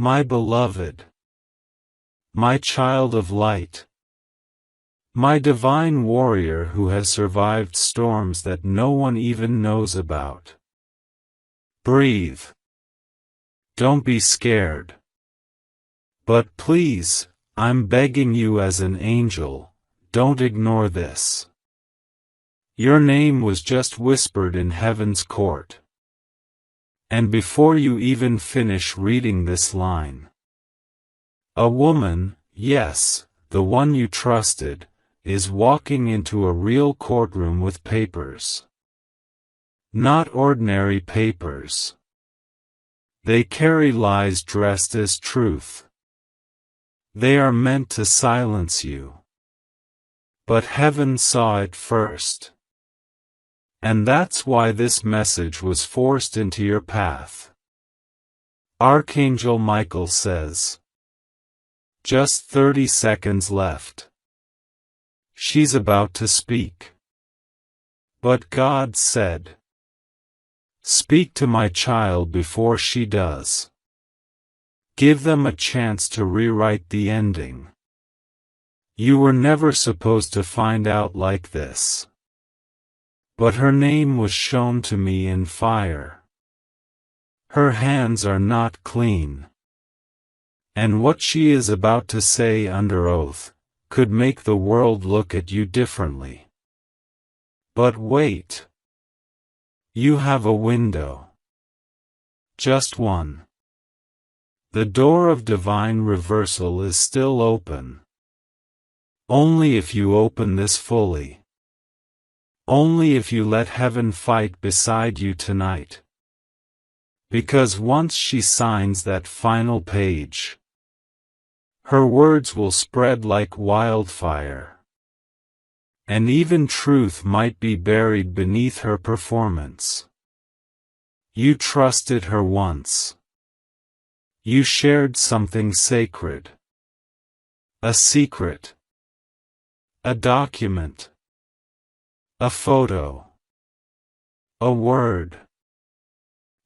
My beloved, my child of light, my divine warrior who has survived storms that no one even knows about. Breathe. Don't be scared. But please, I'm begging you as an angel, don't ignore this. Your name was just whispered in heaven's court. And before you even finish reading this line, a woman, yes, the one you trusted, is walking into a real courtroom with papers. Not ordinary papers. They carry lies dressed as truth. They are meant to silence you. But heaven saw it first. And that's why this message was forced into your path. Archangel Michael says, just 30 seconds left. She's about to speak. But God said, speak to my child before she does. Give them a chance to rewrite the ending. You were never supposed to find out like this. But her name was shown to me in fire. Her hands are not clean. And what she is about to say under oath could make the world look at you differently. But wait. You have a window. Just one. The door of divine reversal is still open. Only if you open this fully. Only if you let heaven fight beside you tonight. Because once she signs that final page, her words will spread like wildfire. And even truth might be buried beneath her performance. You trusted her once. You shared something sacred. A secret. A document. A photo. A word.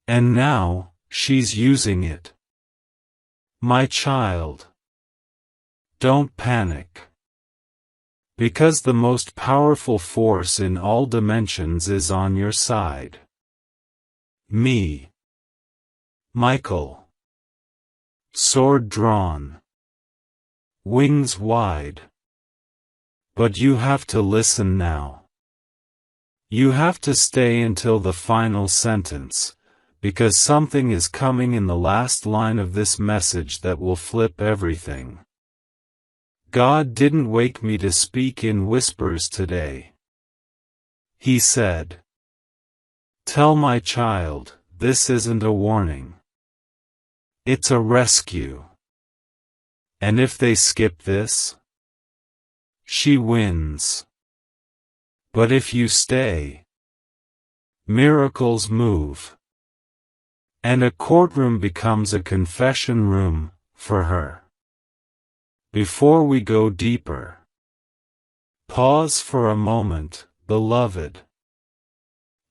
And now, she's using it. My child. Don't panic. Because the most powerful force in all dimensions is on your side. Me. Michael. Sword drawn. Wings wide. But you have to listen now. You have to stay until the final sentence, because something is coming in the last line of this message that will flip everything. God didn't wake me to speak in whispers today. He said, tell my child, this isn't a warning. It's a rescue. And if they skip this, she wins. But if you stay, miracles move. And a courtroom becomes a confession room, for her. Before we go deeper, pause for a moment, beloved.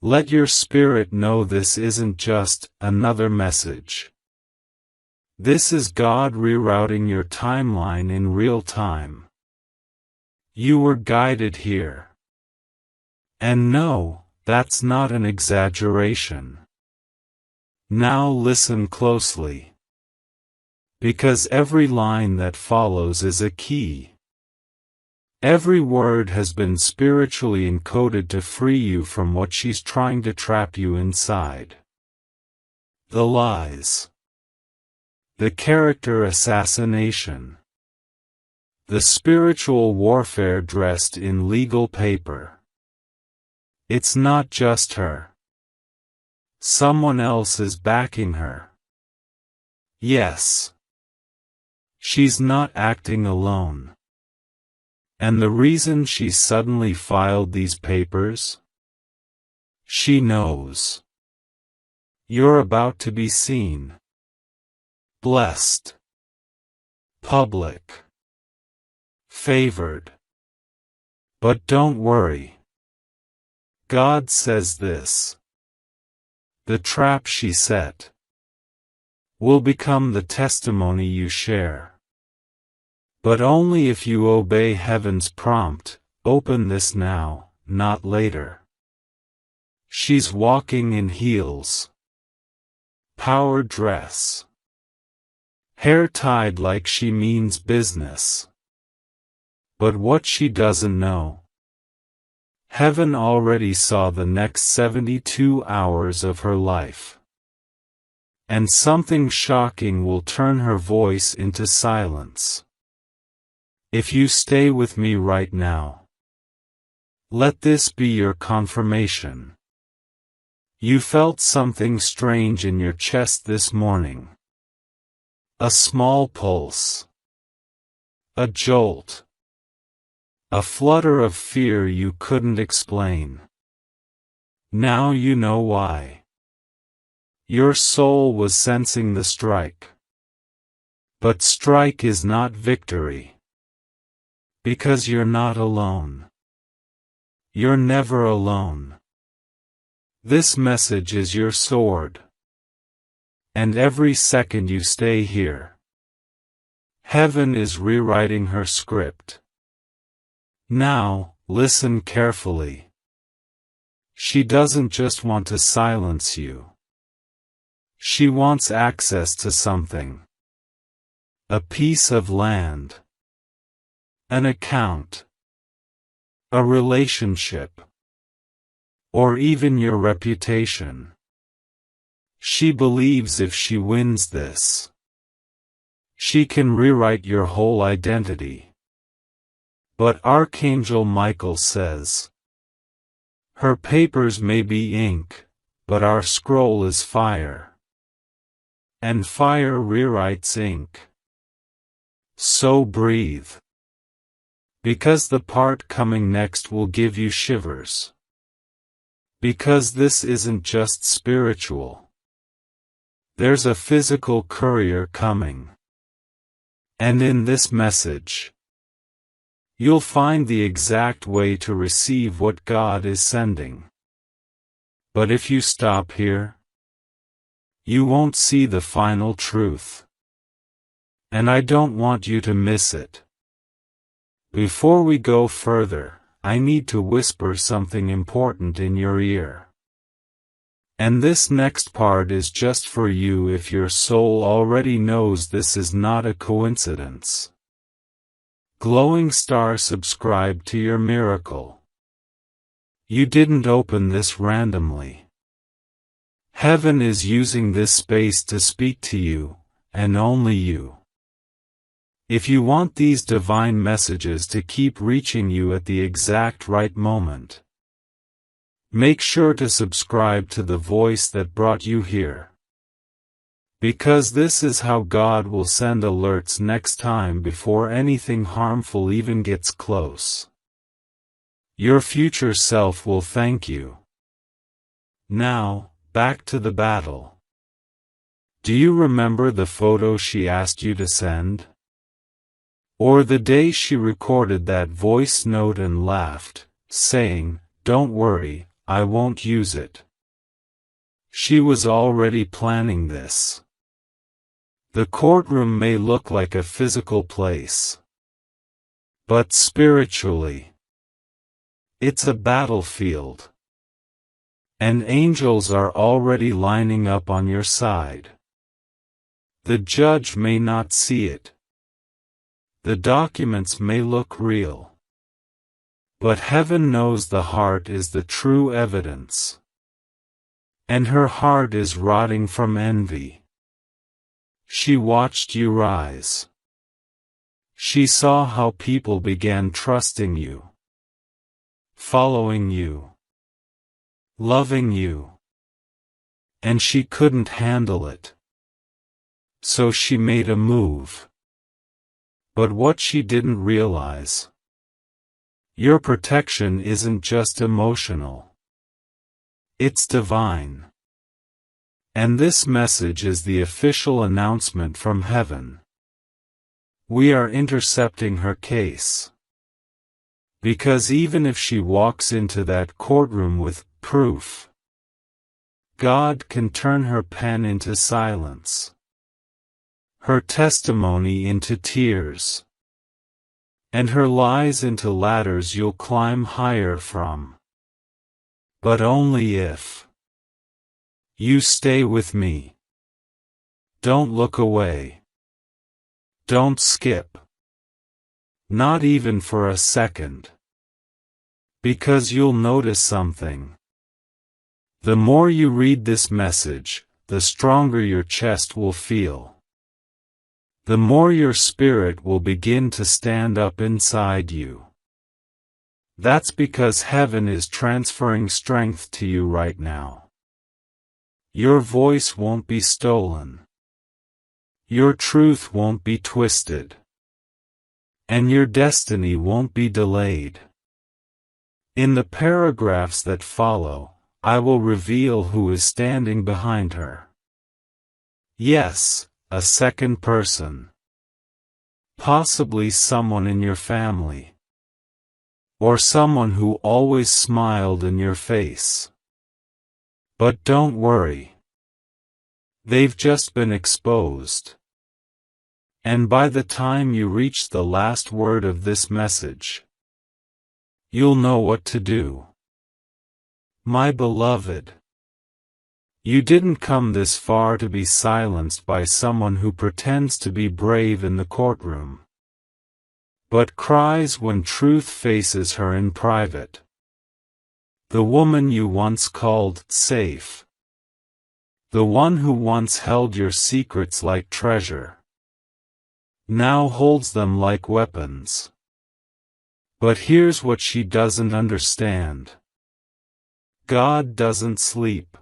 Let your spirit know this isn't just another message. This is God rerouting your timeline in real time. You were guided here. And no, that's not an exaggeration. Now listen closely. Because every line that follows is a key. Every word has been spiritually encoded to free you from what she's trying to trap you inside. The lies. The character assassination. The spiritual warfare dressed in legal paper. It's not just her. Someone else is backing her. Yes. She's not acting alone. And the reason she suddenly filed these papers? She knows. You're about to be seen. Blessed. Public. Favored. But don't worry. God says this. The trap she set will become the testimony you share. But only if you obey heaven's prompt. Open this now, not later. She's walking in heels. Power dress. Hair tied like she means business. But what she doesn't know. Heaven already saw the next 72 hours of her life. And something shocking will turn her voice into silence. If you stay with me right now. Let this be your confirmation. You felt something strange in your chest this morning. A small pulse. A jolt. A flutter of fear you couldn't explain. Now you know why. Your soul was sensing the strike. But strike is not victory. Because you're not alone. You're never alone. This message is your sword. And every second you stay here, heaven is rewriting her script. Now, listen carefully. She doesn't just want to silence you. She wants access to something. A piece of land. An account. A relationship. Or even your reputation. She believes if she wins this, she can rewrite your whole identity. But Archangel Michael says, her papers may be ink, but our scroll is fire. And fire rewrites ink. So breathe. Because the part coming next will give you shivers. Because this isn't just spiritual. There's a physical courier coming. And in this message, you'll find the exact way to receive what God is sending. But if you stop here, you won't see the final truth. And I don't want you to miss it. Before we go further, I need to whisper something important in your ear. And this next part is just for you if your soul already knows this is not a coincidence. Glowing star, subscribe to your miracle. You didn't open this randomly. Heaven is using this space to speak to you, and only you. If you want these divine messages to keep reaching you at the exact right moment, make sure to subscribe to the voice that brought you here. Because this is how God will send alerts next time before anything harmful even gets close. Your future self will thank you. Now, back to the battle. Do you remember the photo she asked you to send? Or the day she recorded that voice note and laughed, saying, "Don't worry, I won't use it." She was already planning this. The courtroom may look like a physical place. But spiritually, it's a battlefield. And angels are already lining up on your side. The judge may not see it. The documents may look real. But heaven knows the heart is the true evidence. And her heart is rotting from envy. She watched you rise. She saw how people began trusting you, following you, loving you. And she couldn't handle it. So she made a move. But what she didn't realize, your protection isn't just emotional. It's divine. And this message is the official announcement from heaven. We are intercepting her case. Because even if she walks into that courtroom with proof, God can turn her pen into silence. her testimony into tears, and her lies into ladders you'll climb higher from. But only if you stay with me. Don't look away. Don't skip. Not even for a second. Because you'll notice something. The more you read this message, the stronger your chest will feel. The more your spirit will begin to stand up inside you. That's because heaven is transferring strength to you right now. Your voice won't be stolen. Your truth won't be twisted. And your destiny won't be delayed. In the paragraphs that follow, I will reveal who is standing behind her. Yes, a second person. Possibly someone in your family. Or someone who always smiled in your face. But don't worry. They've just been exposed. And by the time you reach the last word of this message, you'll know what to do. My beloved, you didn't come this far to be silenced by someone who pretends to be brave in the courtroom, but cries when truth faces her in private. The woman you once called safe. The one who once held your secrets like treasure. Now holds them like weapons. But here's what she doesn't understand. God doesn't sleep.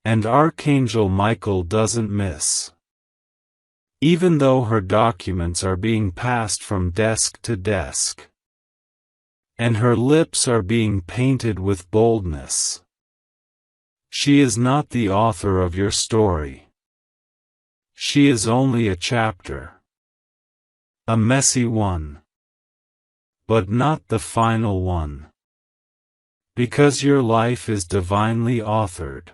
And Archangel Michael doesn't miss. Even though her documents are being passed from desk to desk. And her lips are being painted with boldness. She is not the author of your story. She is only a chapter. A messy one. But not the final one. Because your life is divinely authored.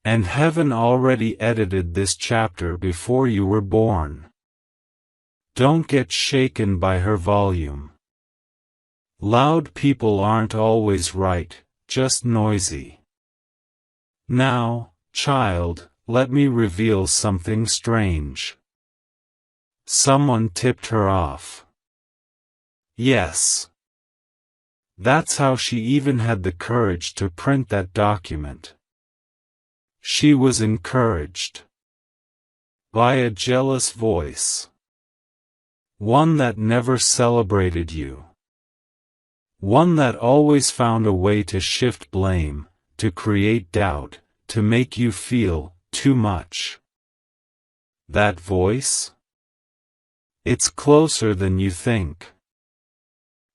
And heaven already edited this chapter before you were born. Don't get shaken by her volume. Loud people aren't always right, just noisy. Now, child, let me reveal something strange. Someone tipped her off. Yes. That's how she even had the courage to print that document. She was encouraged. By a jealous voice. One that never celebrated you. One that always found a way to shift blame, to create doubt, to make you feel too much. That voice? It's closer than you think.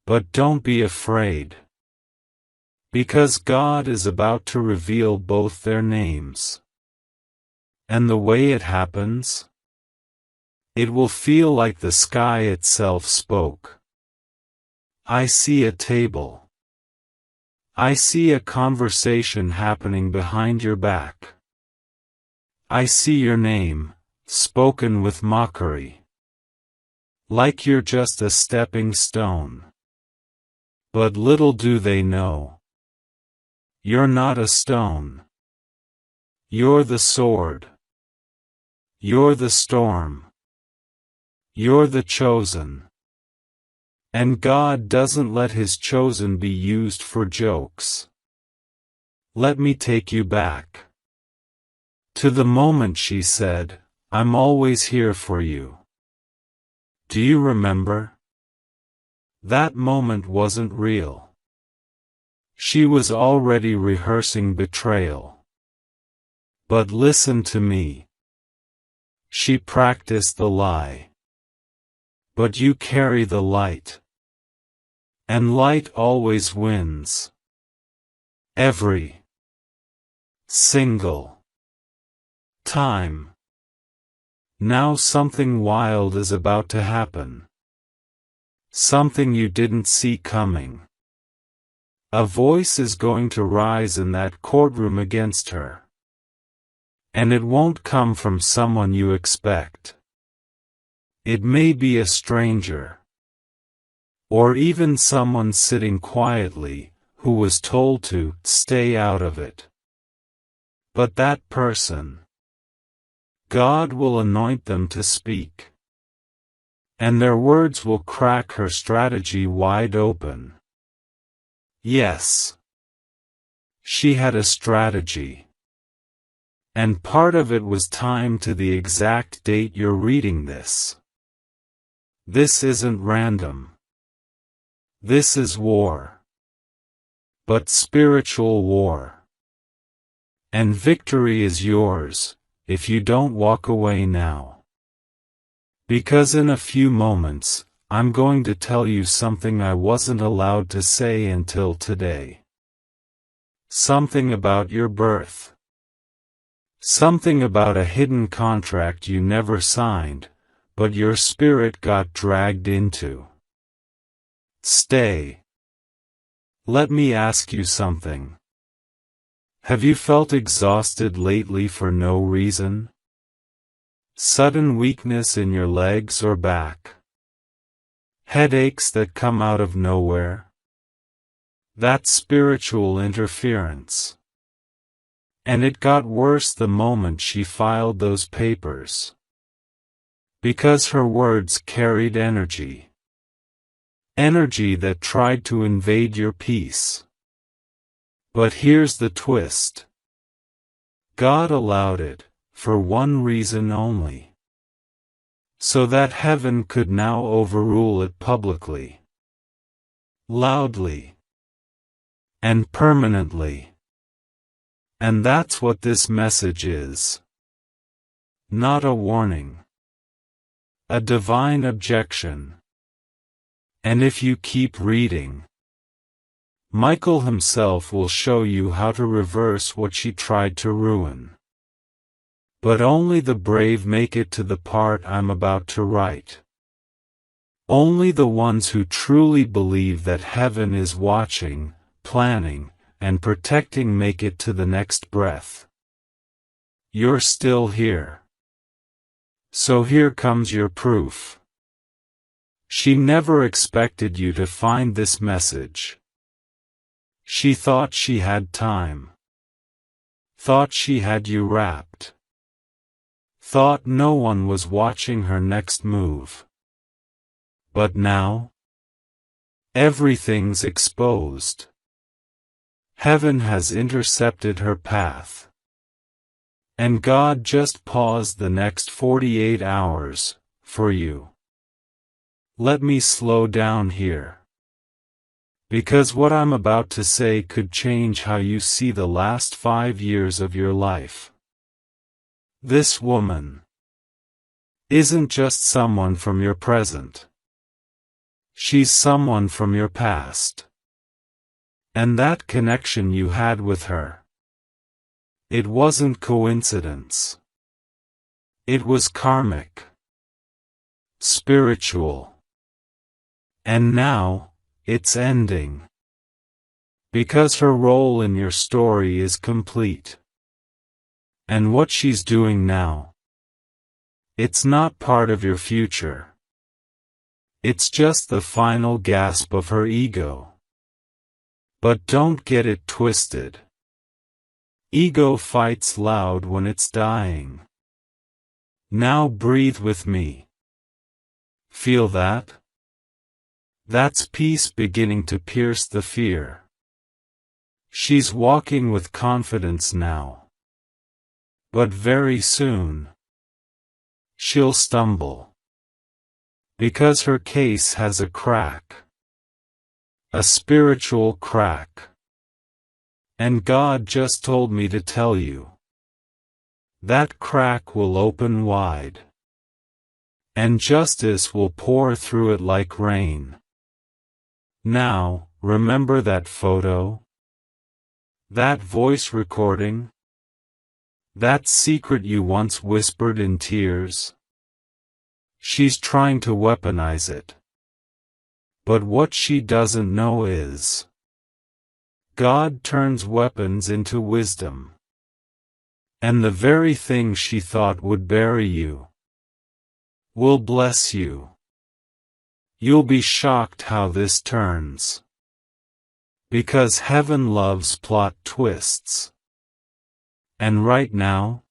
But don't be afraid. Because God is about to reveal both their names. And the way it happens? It will feel like the sky itself spoke. I see a table. I see a conversation happening behind your back. I see your name, spoken with mockery. Like you're just a stepping stone. But little do they know. You're not a stone. You're the sword. You're the storm. You're the chosen. And God doesn't let His chosen be used for jokes. Let me take you back. To the moment she said, "I'm always here for you." Do you remember? That moment wasn't real. She was already rehearsing betrayal. But listen to me. She practiced the lie. But you carry the light. And light always wins. Every single time. Now something wild is about to happen. Something you didn't see coming. A voice is going to rise in that courtroom against her. And it won't come from someone you expect. It may be a stranger. Or even someone sitting quietly, who was told to stay out of it. But that person, God will anoint them to speak. And their words will crack her strategy wide open. Yes. She had a strategy. And part of it was timed to the exact date you're reading this. This isn't random. This is war. But spiritual war. And victory is yours, if you don't walk away now. Because in a few moments, I'm going to tell you something I wasn't allowed to say until today. Something about your birth. Something about a hidden contract you never signed, but your spirit got dragged into. Stay. Let me ask you something. Have you felt exhausted lately for no reason? Sudden weakness in your legs or back? Headaches that come out of nowhere? That's spiritual interference. And it got worse the moment she filed those papers. Because her words carried energy. Energy that tried to invade your peace. But here's the twist. God allowed it, for one reason only. So that heaven could now overrule it publicly. Loudly. And permanently. And that's what this message is. Not a warning. A divine objection. And if you keep reading, Michael himself will show you how to reverse what she tried to ruin. But only the brave make it to the part I'm about to write. Only the ones who truly believe that heaven is watching, planning, and protecting make it to the next breath. You're still here. So here comes your proof. She never expected you to find this message. She thought she had time. Thought she had you wrapped. Thought no one was watching her next move. But now? Everything's exposed. Heaven has intercepted her path. And God just paused the next 48 hours, for you. Let me slow down here. Because what I'm about to say could change how you see the last 5 years of your life. This woman isn't just someone from your present. She's someone from your past. And that connection you had with her, it wasn't coincidence. It was karmic. Spiritual. And now, it's ending. Because her role in your story is complete. And what she's doing now, it's not part of your future. It's just the final gasp of her ego. But don't get it twisted. Ego fights loud when it's dying. Now breathe with me. Feel that? That's peace beginning to pierce the fear. She's walking with confidence now. But very soon, she'll stumble. Because her case has a crack. A spiritual crack. And God just told me to tell you. That crack will open wide. And justice will pour through it like rain. Now, remember that photo? That voice recording? That secret you once whispered in tears? She's trying to weaponize it. But what she doesn't know is, God turns weapons into wisdom. And the very thing she thought would bury you will bless you. You'll be shocked how this turns. Because heaven loves plot twists. And right now,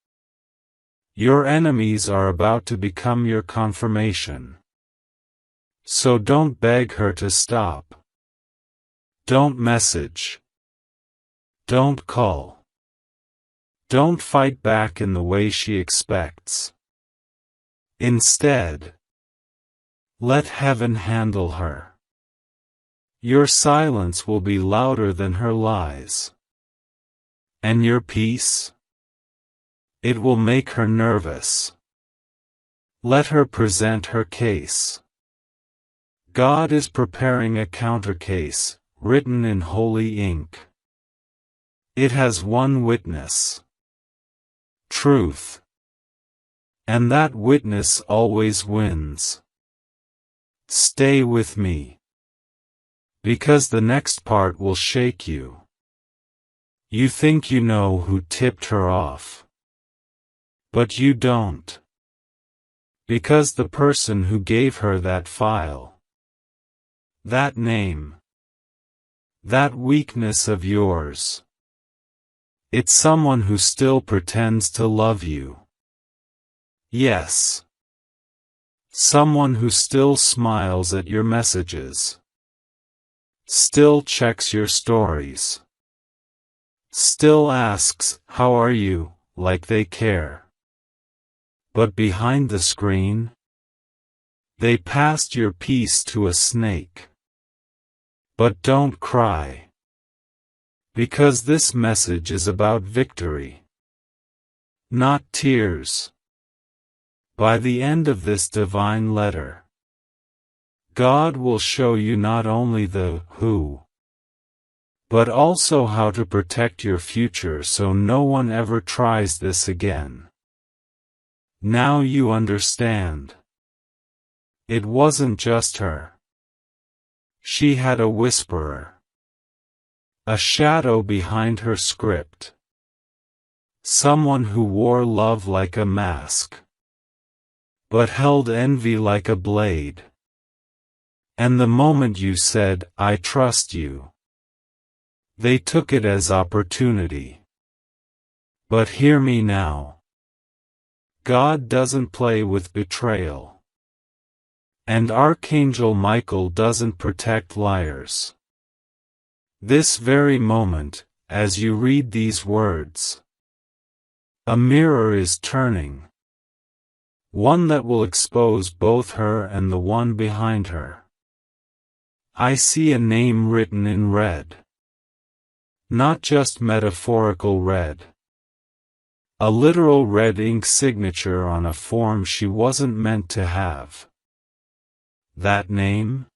your enemies are about to become your confirmation. So don't beg her to stop. Don't message. Don't call. Don't fight back in the way she expects. Instead, let heaven handle her. Your silence will be louder than her lies. And your peace? It will make her nervous. Let her present her case. God is preparing a countercase, written in holy ink. It has one witness. Truth. And that witness always wins. Stay with me. Because the next part will shake you. You think you know who tipped her off. But you don't. Because the person who gave her that file, that name, that weakness of yours, it's someone who still pretends to love you. Yes. Someone who still smiles at your messages. Still checks your stories. Still asks, "How are you?" like they care. But behind the screen, they passed your peace to a snake. But don't cry. Because this message is about victory. Not tears. By the end of this divine letter, God will show you not only the who, but also how to protect your future so no one ever tries this again. Now you understand. It wasn't just her. She had a whisperer. A shadow behind her script. Someone who wore love like a mask, but held envy like a blade. And the moment you said, "I trust you," they took it as opportunity. But hear me now. God doesn't play with betrayal. And Archangel Michael doesn't protect liars. This very moment, as you read these words, a mirror is turning. One that will expose both her and the one behind her. I see a name written in red. Not just metaphorical red. A literal red ink signature on a form she wasn't meant to have. That name?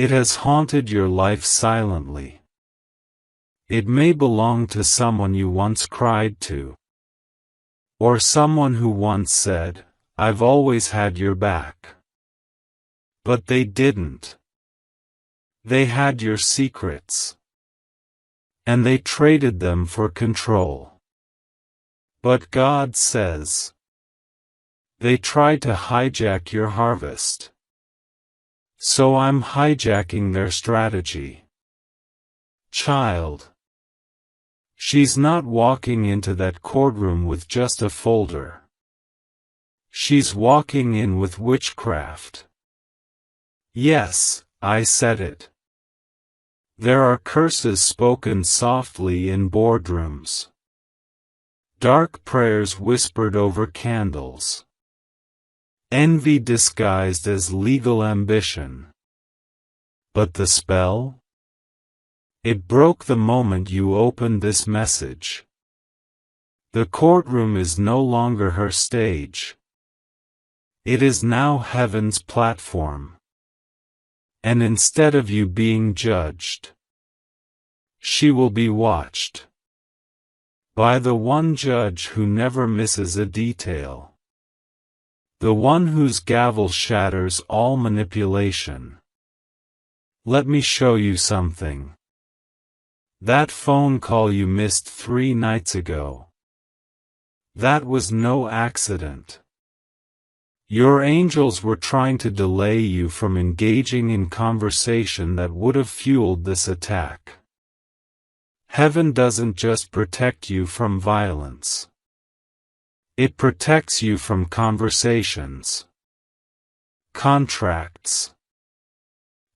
It has haunted your life silently. It may belong to someone you once cried to. Or someone who once said, "I've always had your back." But they didn't. They had your secrets. And they traded them for control. But God says, they tried to hijack your harvest. So I'm hijacking their strategy. Child. She's not walking into that courtroom with just a folder. She's walking in with witchcraft. Yes, I said it. There are curses spoken softly in boardrooms. Dark prayers whispered over candles. Envy disguised as legal ambition. But the spell? It broke the moment you opened this message. The courtroom is no longer her stage. It is now heaven's platform. And instead of you being judged, she will be watched. By the one judge who never misses a detail. The one whose gavel shatters all manipulation. Let me show you something. That phone call you missed 3 nights ago. That was no accident. Your angels were trying to delay you from engaging in conversation that would have fueled this attack. Heaven doesn't just protect you from violence. It protects you from conversations, contracts,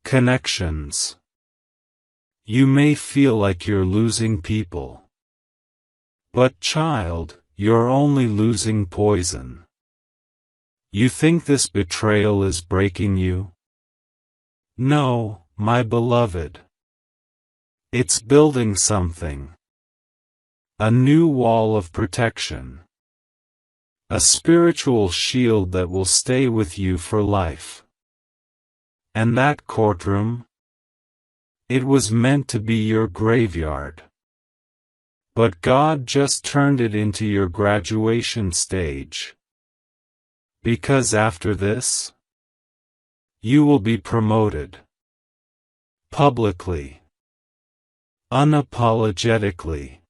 connections. You may feel like you're losing people. But child, you're only losing poison. You think this betrayal is breaking you? No, my beloved. It's building something. A new wall of protection. A spiritual shield that will stay with you for life. And that courtroom? It was meant to be your graveyard. But God just turned it into your graduation stage. Because after this, you will be promoted. Publicly. Unapologetically.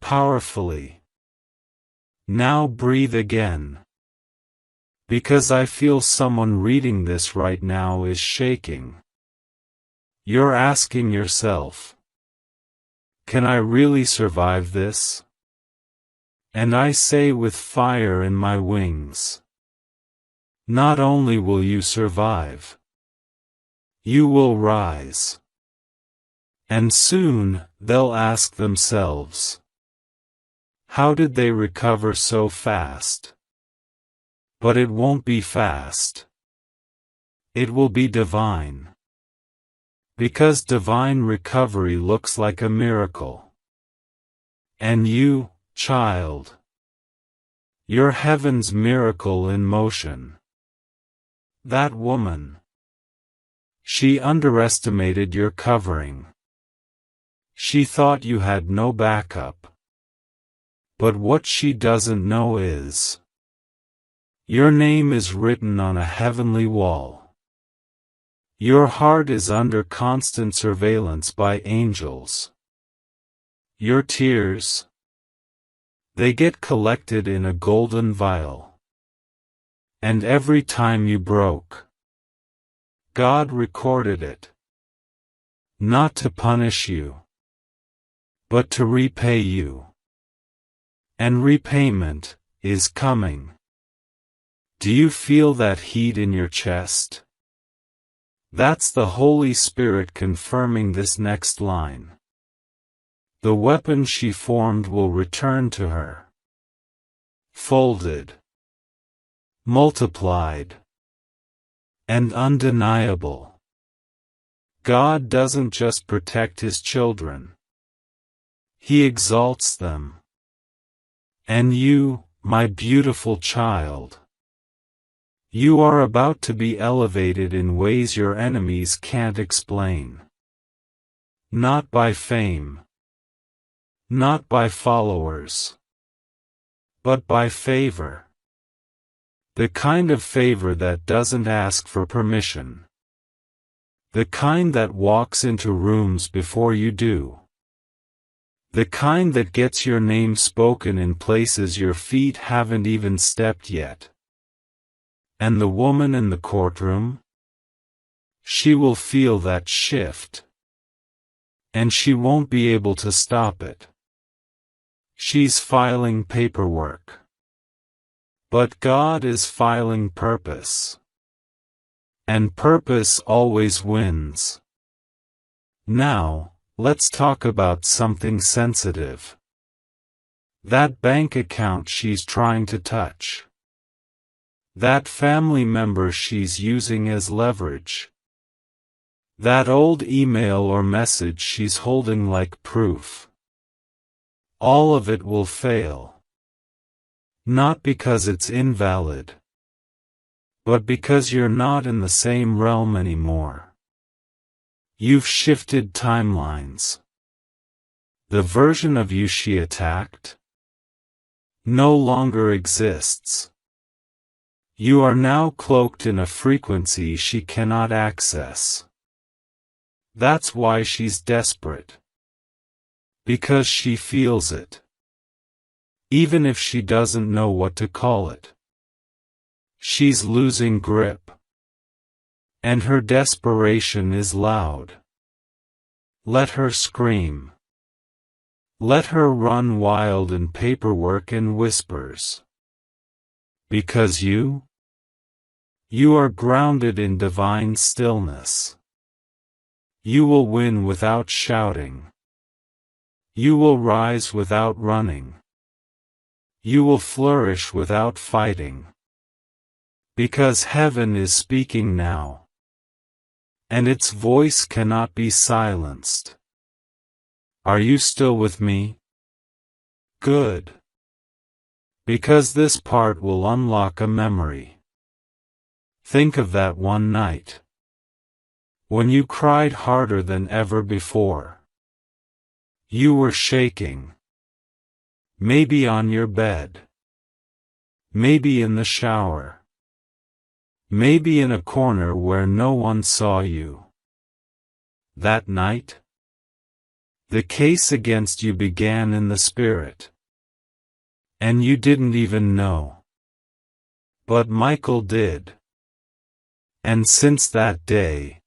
Powerfully. Now breathe again. Because I feel someone reading this right now is shaking. You're asking yourself, can I really survive this? And I say with fire in my wings, not only will you survive, you will rise. And soon, they'll ask themselves, how did they recover so fast? But it won't be fast. It will be divine. Because divine recovery looks like a miracle. And you, child, you're heaven's miracle in motion. That woman, she underestimated your covering. She thought you had no backup. But what she doesn't know is, your name is written on a heavenly wall. Your heart is under constant surveillance by angels. Your tears, they get collected in a golden vial. And every time you broke, God recorded it. Not to punish you, but to repay you. And repayment is coming. Do you feel that heat in your chest? That's the Holy Spirit confirming this next line. The weapon she formed will return to her. Folded, multiplied, and undeniable. God doesn't just protect His children. He exalts them. And you, my beautiful child, you are about to be elevated in ways your enemies can't explain. Not by fame. Not by followers. But by favor. The kind of favor that doesn't ask for permission. The kind that walks into rooms before you do. The kind that gets your name spoken in places your feet haven't even stepped yet. And the woman in the courtroom? She will feel that shift. And she won't be able to stop it. She's filing paperwork. But God is filing purpose. And purpose always wins. Now, let's talk about something sensitive. That bank account she's trying to touch. That family member she's using as leverage. That old email or message she's holding like proof. All of it will fail. Not because it's invalid, but because you're not in the same realm anymore. You've shifted timelines. The version of you she attacked no longer exists. You are now cloaked in a frequency she cannot access. That's why she's desperate. Because she feels it. even if she doesn't know what to call it. She's losing grip. And her desperation is loud. Let her scream. Let her run wild in paperwork and whispers. Because you are grounded in divine stillness. You will win without shouting. You will rise without running. You will flourish without fighting. Because heaven is speaking now. And its voice cannot be silenced. Are you still with me? Good. Because this part will unlock a memory. Think of that one night. When you cried harder than ever before. You were shaking. Maybe on your bed. Maybe in the shower. Maybe in a corner where no one saw you. That night, the case against you began in the spirit. And you didn't even know. But Michael did. And since that day,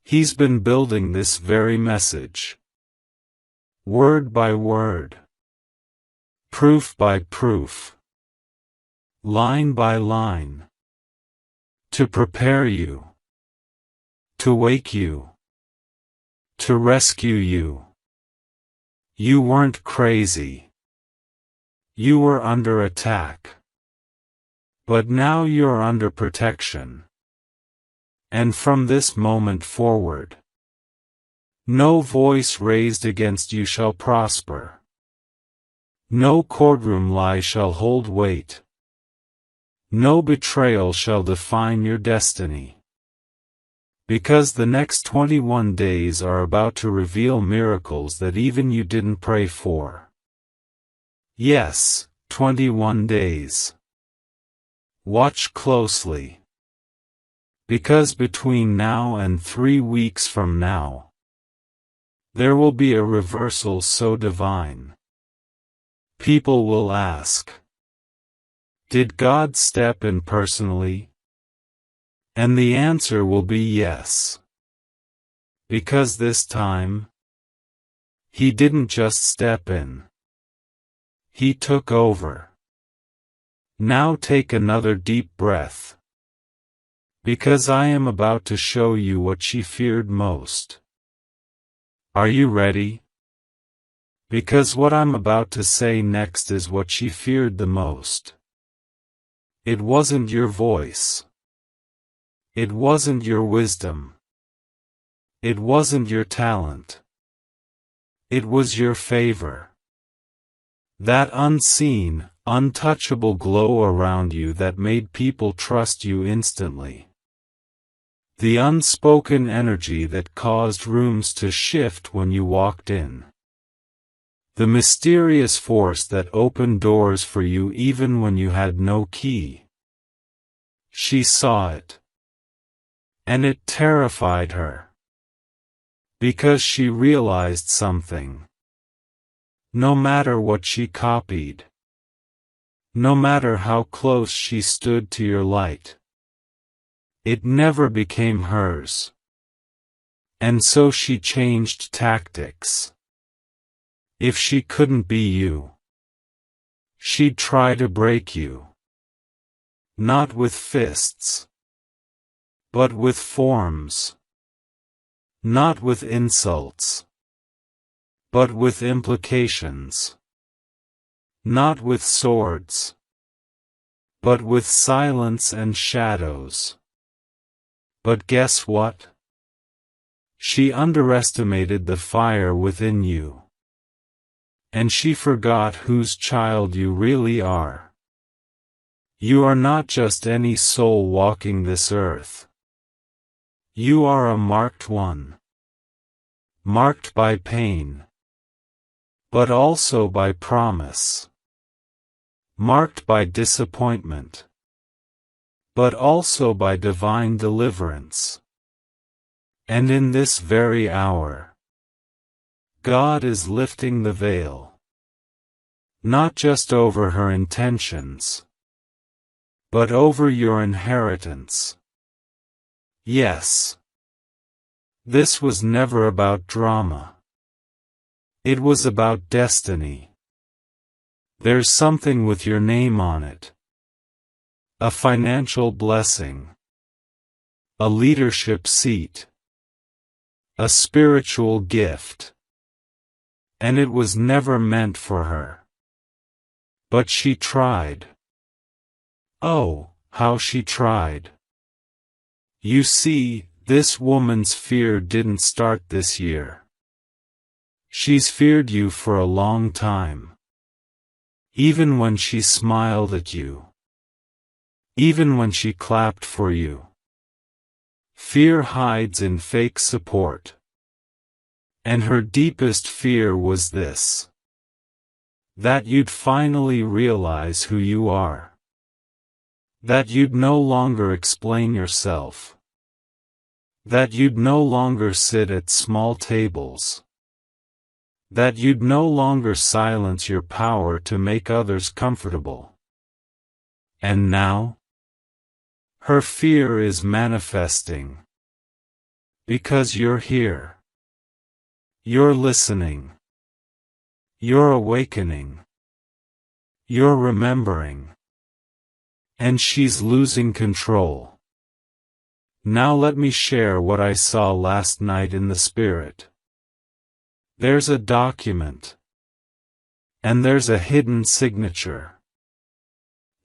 he's been building this very message. Word by word. Proof by proof. Line by line. To prepare you. To wake you. To rescue you. You weren't crazy. You were under attack. But now you're under protection. And from this moment forward, no voice raised against you shall prosper. No courtroom lie shall hold weight. No betrayal shall define your destiny. Because the next 21 days are about to reveal miracles that even you didn't pray for. Yes, 21 days. Watch closely. Because between now and 3 weeks from now, there will be a reversal so divine. People will ask, did God step in personally? And the answer will be yes. Because this time, He didn't just step in. He took over. Now take another deep breath. Because I am about to show you what she feared most. Are you ready? Because what I'm about to say next is what she feared the most. It wasn't your voice. It wasn't your wisdom. It wasn't your talent. It was your favor. That unseen, untouchable glow around you that made people trust you instantly. The unspoken energy that caused rooms to shift when you walked in. The mysterious force that opened doors for you even when you had no key. She saw it. And it terrified her. Because she realized something. No matter what she copied. No matter how close she stood to your light. It never became hers. And so she changed tactics. If she couldn't be you, she'd try to break you. Not with fists, but with forms. Not with insults, but with implications. Not with swords, but with silence and shadows. But guess what? She underestimated the fire within you. And she forgot whose child you really are. You are not just any soul walking this earth. You are a marked one. Marked by pain. But also by promise. Marked by disappointment. But also by divine deliverance. And in this very hour, God is lifting the veil. Not just over her intentions, but over your inheritance. Yes. This was never about drama. It was about destiny. There's something with your name on it. A financial blessing. A leadership seat. A spiritual gift. And it was never meant for her. But she tried. Oh, how she tried. You see, this woman's fear didn't start this year. She's feared you for a long time. Even when she smiled at you. Even when she clapped for you. Fear hides in fake support. And her deepest fear was this. That you'd finally realize who you are. That you'd no longer explain yourself. That you'd no longer sit at small tables. That you'd no longer silence your power to make others comfortable. And now? Her fear is manifesting. Because you're here. You're listening. You're awakening. You're remembering. And she's losing control. Now let me share what I saw last night in the spirit. There's a document. And there's a hidden signature.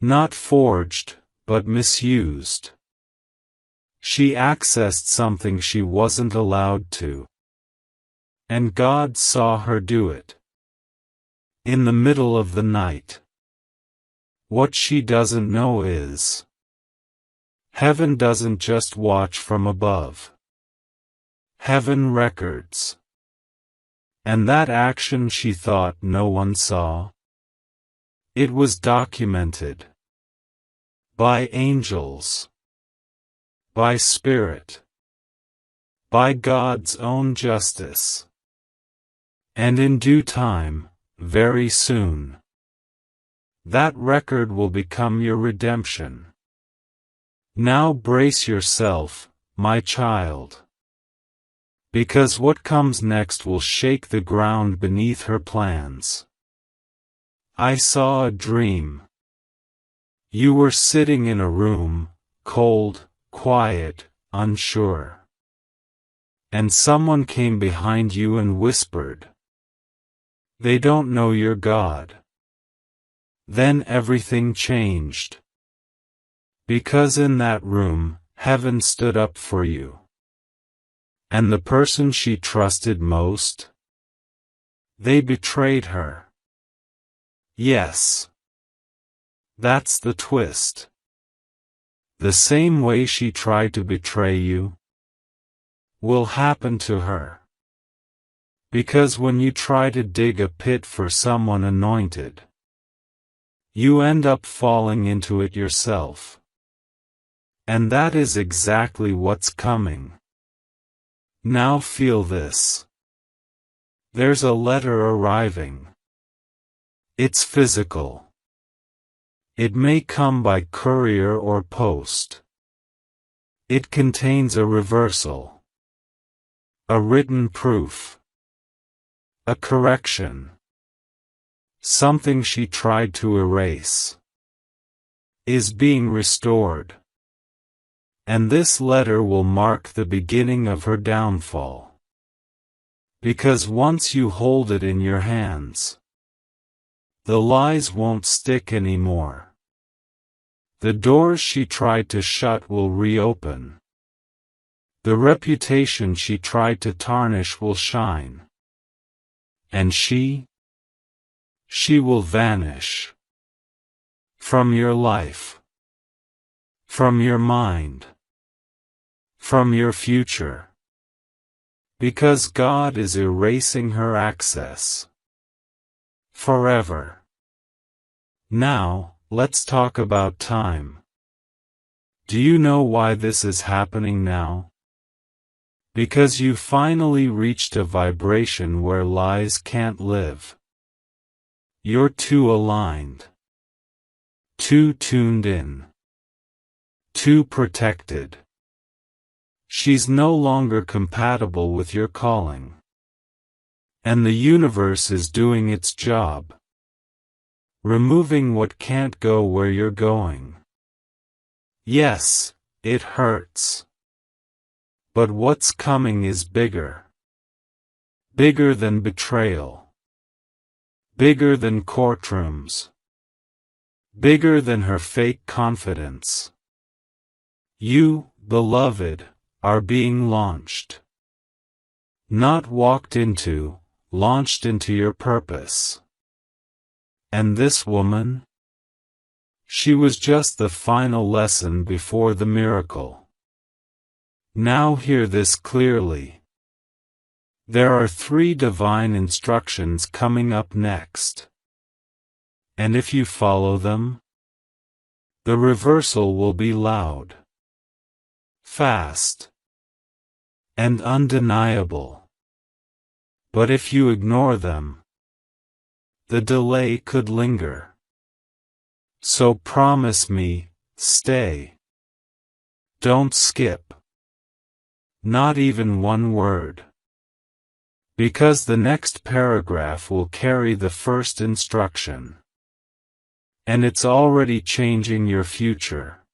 Not forged, but misused. She accessed something she wasn't allowed to. And God saw her do it. In the middle of the night. What she doesn't know is, heaven doesn't just watch from above. Heaven records. And that action she thought no one saw? It was documented. By angels. By spirit. By God's own justice. And in due time, very soon, that record will become your redemption. Now brace yourself, my child. Because what comes next will shake the ground beneath her plans. I saw a dream. You were sitting in a room, cold, quiet, unsure. And someone came behind you and whispered. They don't know you're God. Then everything changed. Because in that room, heaven stood up for you. And the person she trusted most? They betrayed her. Yes. That's the twist. The same way she tried to betray you will happen to her. Because when you try to dig a pit for someone anointed, you end up falling into it yourself. And that is exactly what's coming. Now feel this. There's a letter arriving. It's physical. It may come by courier or post. It contains a reversal. A written proof. A correction. Something she tried to erase. Is being restored. And this letter will mark the beginning of her downfall. Because once you hold it in your hands, the lies won't stick anymore. The doors she tried to shut will reopen. The reputation she tried to tarnish will shine. And she will vanish. From your life. From your mind. From your future. Because God is erasing her access. Forever. Now, let's talk about time. Do you know why this is happening now? Because you finally reached a vibration where lies can't live. You're too aligned. Too tuned in. Too protected. She's no longer compatible with your calling. And the universe is doing its job. Removing what can't go where you're going. Yes, it hurts. But what's coming is bigger. Bigger than betrayal. Bigger than courtrooms. Bigger than her fake confidence. You, beloved, are being launched. Not walked into, launched into your purpose. And this woman? She was just the final lesson before the miracle. Now hear this clearly. There are 3 divine instructions coming up next. And if you follow them, the reversal will be loud, fast, and undeniable. But if you ignore them, the delay could linger. So promise me, stay. Don't skip. Not even one word. Because the next paragraph will carry the first instruction. And it's already changing your future.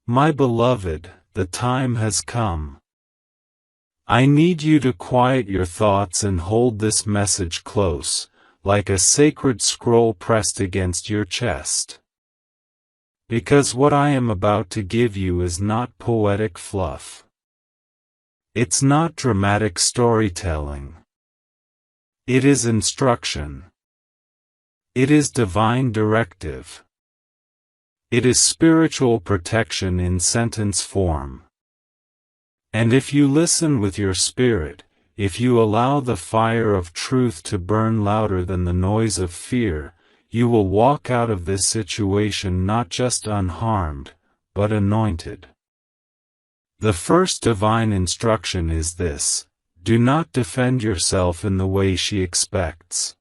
My beloved, the time has come. I need you to quiet your thoughts and hold this message close, like a sacred scroll pressed against your chest. Because what I am about to give you is not poetic fluff. It's not dramatic storytelling. It is instruction. It is divine directive. It is spiritual protection in sentence form. And if you listen with your spirit, if you allow the fire of truth to burn louder than the noise of fear, you will walk out of this situation not just unharmed, but anointed. The first divine instruction is this: do not defend yourself in the way she expects.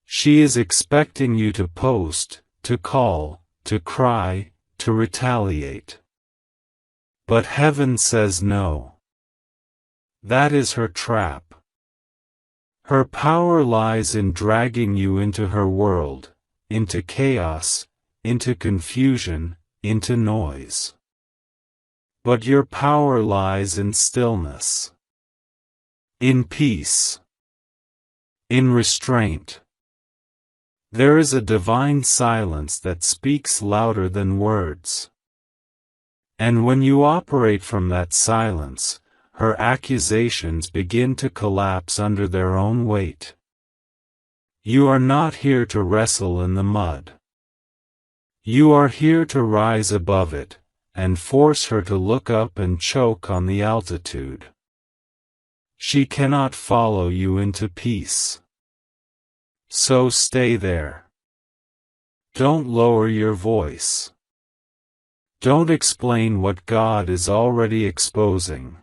She is expecting you to post, to call, to cry, to retaliate. But heaven says no. That is her trap. Her power lies in dragging you into her world, into chaos, into confusion, into noise. But your power lies in stillness, in peace, in restraint. There is a divine silence that speaks louder than words. And when you operate from that silence, her accusations begin to collapse under their own weight. You are not here to wrestle in the mud. You are here to rise above it, and force her to look up and choke on the altitude. She cannot follow you into peace. So stay there. Don't lower your voice. Don't explain what God is already exposing.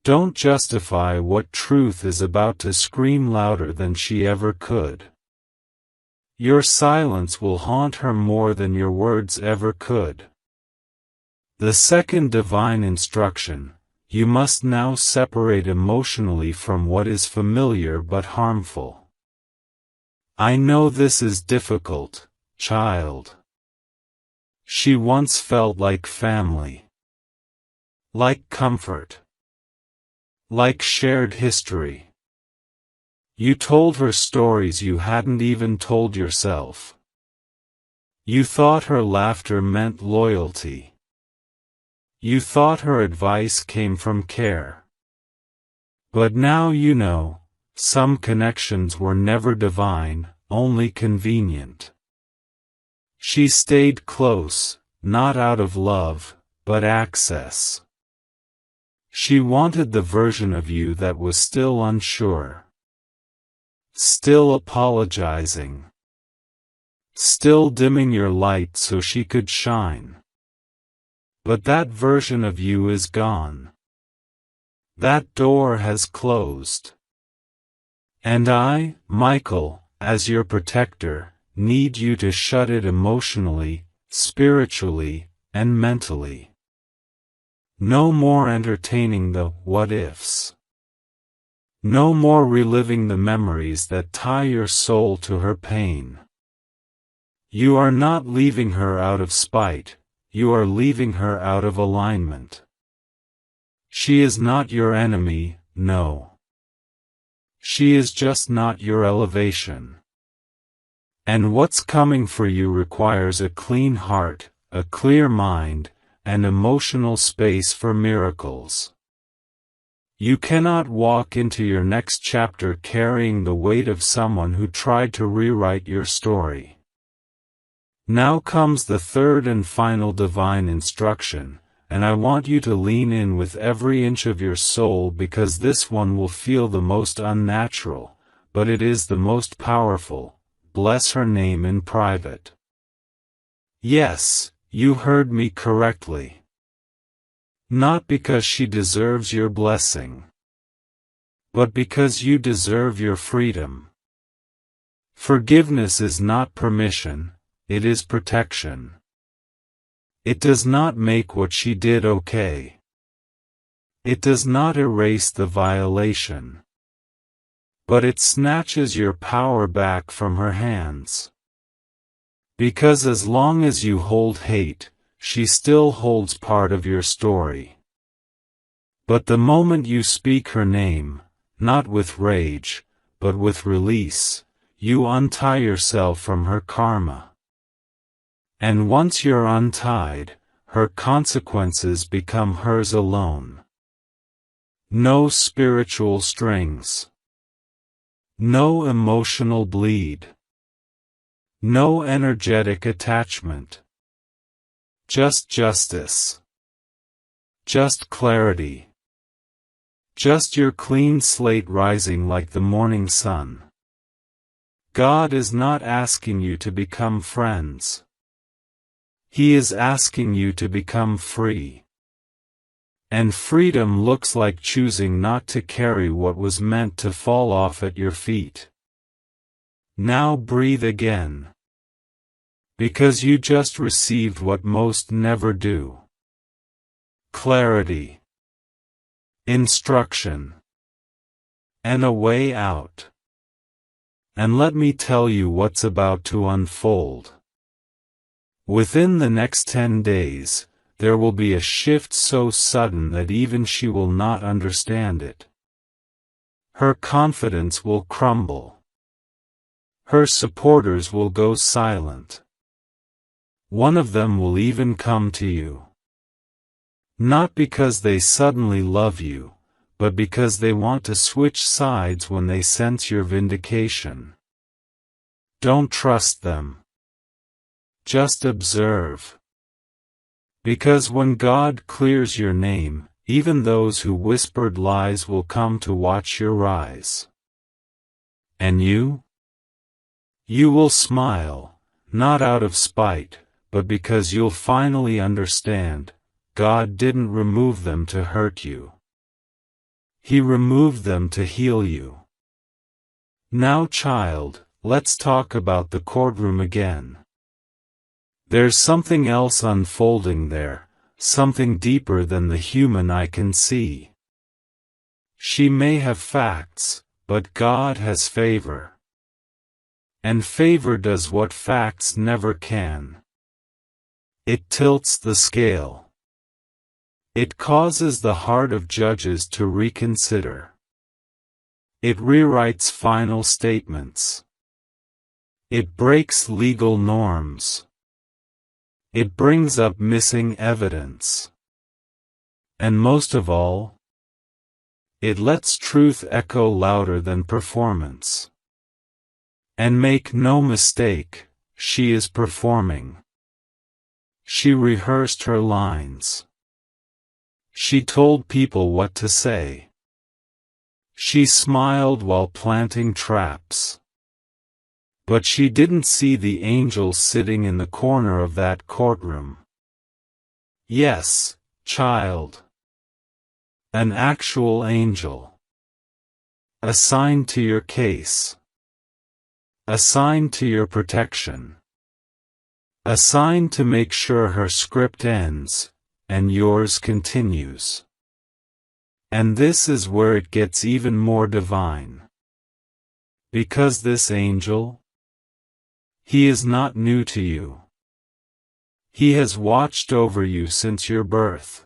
Don't justify what truth is about to scream louder than she ever could. Your silence will haunt her more than your words ever could. The second divine instruction: you must now separate emotionally from what is familiar but harmful. I know this is difficult, child. She once felt like family. Like comfort. Like shared history. You told her stories you hadn't even told yourself. You thought her laughter meant loyalty. You thought her advice came from care. But now you know, some connections were never divine, only convenient. She stayed close, not out of love, but access. She wanted the version of you that was still unsure. Still apologizing. Still dimming your light so she could shine. But that version of you is gone. That door has closed. And I, Michael, as your protector, need you to shut it emotionally, spiritually, and mentally. No more entertaining the what-ifs. No more reliving the memories that tie your soul to her pain. You are not leaving her out of spite, you are leaving her out of alignment. She is not your enemy, no. She is just not your elevation. And what's coming for you requires a clean heart, a clear mind, and emotional space for miracles. You cannot walk into your next chapter carrying the weight of someone who tried to rewrite your story. Now comes the third and final divine instruction, and I want you to lean in with every inch of your soul because this one will feel the most unnatural, but it is the most powerful. Bless her name in private. Yes, you heard me correctly. Not because she deserves your blessing, but because you deserve your freedom. Forgiveness is not permission, it is protection. It does not make what she did okay. It does not erase the violation. But it snatches your power back from her hands. Because as long as you hold hate, she still holds part of your story. But the moment you speak her name, not with rage, but with release, you untie yourself from her karma. And once you're untied, her consequences become hers alone. No spiritual strings. No emotional bleed. No energetic attachment. Just justice. Just clarity. Just your clean slate rising like the morning sun. God is not asking you to become friends. He is asking you to become free. And freedom looks like choosing not to carry what was meant to fall off at your feet. Now breathe again. Because you just received what most never do. Clarity. Instruction. And a way out. And let me tell you what's about to unfold. Within the next 10 days, there will be a shift so sudden that even she will not understand it. Her confidence will crumble. Her supporters will go silent. One of them will even come to you. Not because they suddenly love you, but because they want to switch sides when they sense your vindication. Don't trust them. Just observe. Because when God clears your name, even those who whispered lies will come to watch your rise. And you? You will smile, not out of spite, but because you'll finally understand, God didn't remove them to hurt you. He removed them to heal you. Now, child, let's talk about the courtroom again. There's something else unfolding there, something deeper than the human eye can see. She may have facts, but God has favor. And favor does what facts never can. It tilts the scale. It causes the heart of judges to reconsider. It rewrites final statements. It breaks legal norms. It brings up missing evidence. And most of all, it lets truth echo louder than performance. And make no mistake, she is performing. She rehearsed her lines. She told people what to say. She smiled while planting traps. But she didn't see the angel sitting in the corner of that courtroom. Yes, child. An actual angel. Assigned to your case. Assigned to your protection. Assigned to make sure her script ends, and yours continues. And this is where it gets even more divine. Because this angel, he is not new to you. He has watched over you since your birth.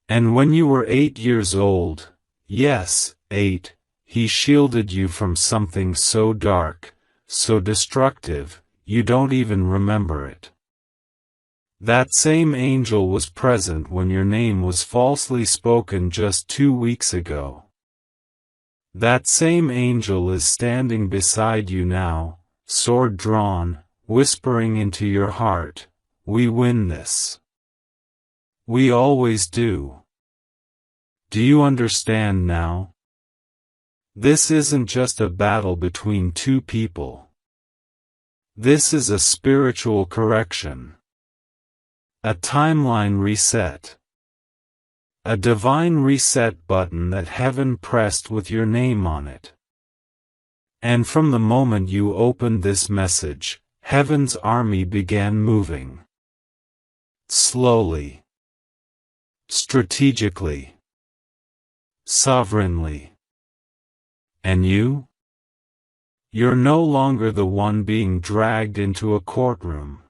And when you were 8 years old, yes, 8, he shielded you from something so dark, so destructive, you don't even remember it. That same angel was present when your name was falsely spoken just 2 weeks ago. That same angel is standing beside you now, sword drawn, whispering into your heart, "We win this. We always do." Do you understand now? This isn't just a battle between two people. This is a spiritual correction. A timeline reset. A divine reset button that heaven pressed with your name on it. And from the moment you opened this message, heaven's army began moving. Slowly. Strategically. Sovereignly. And you? You're no longer the one being dragged into a courtroom.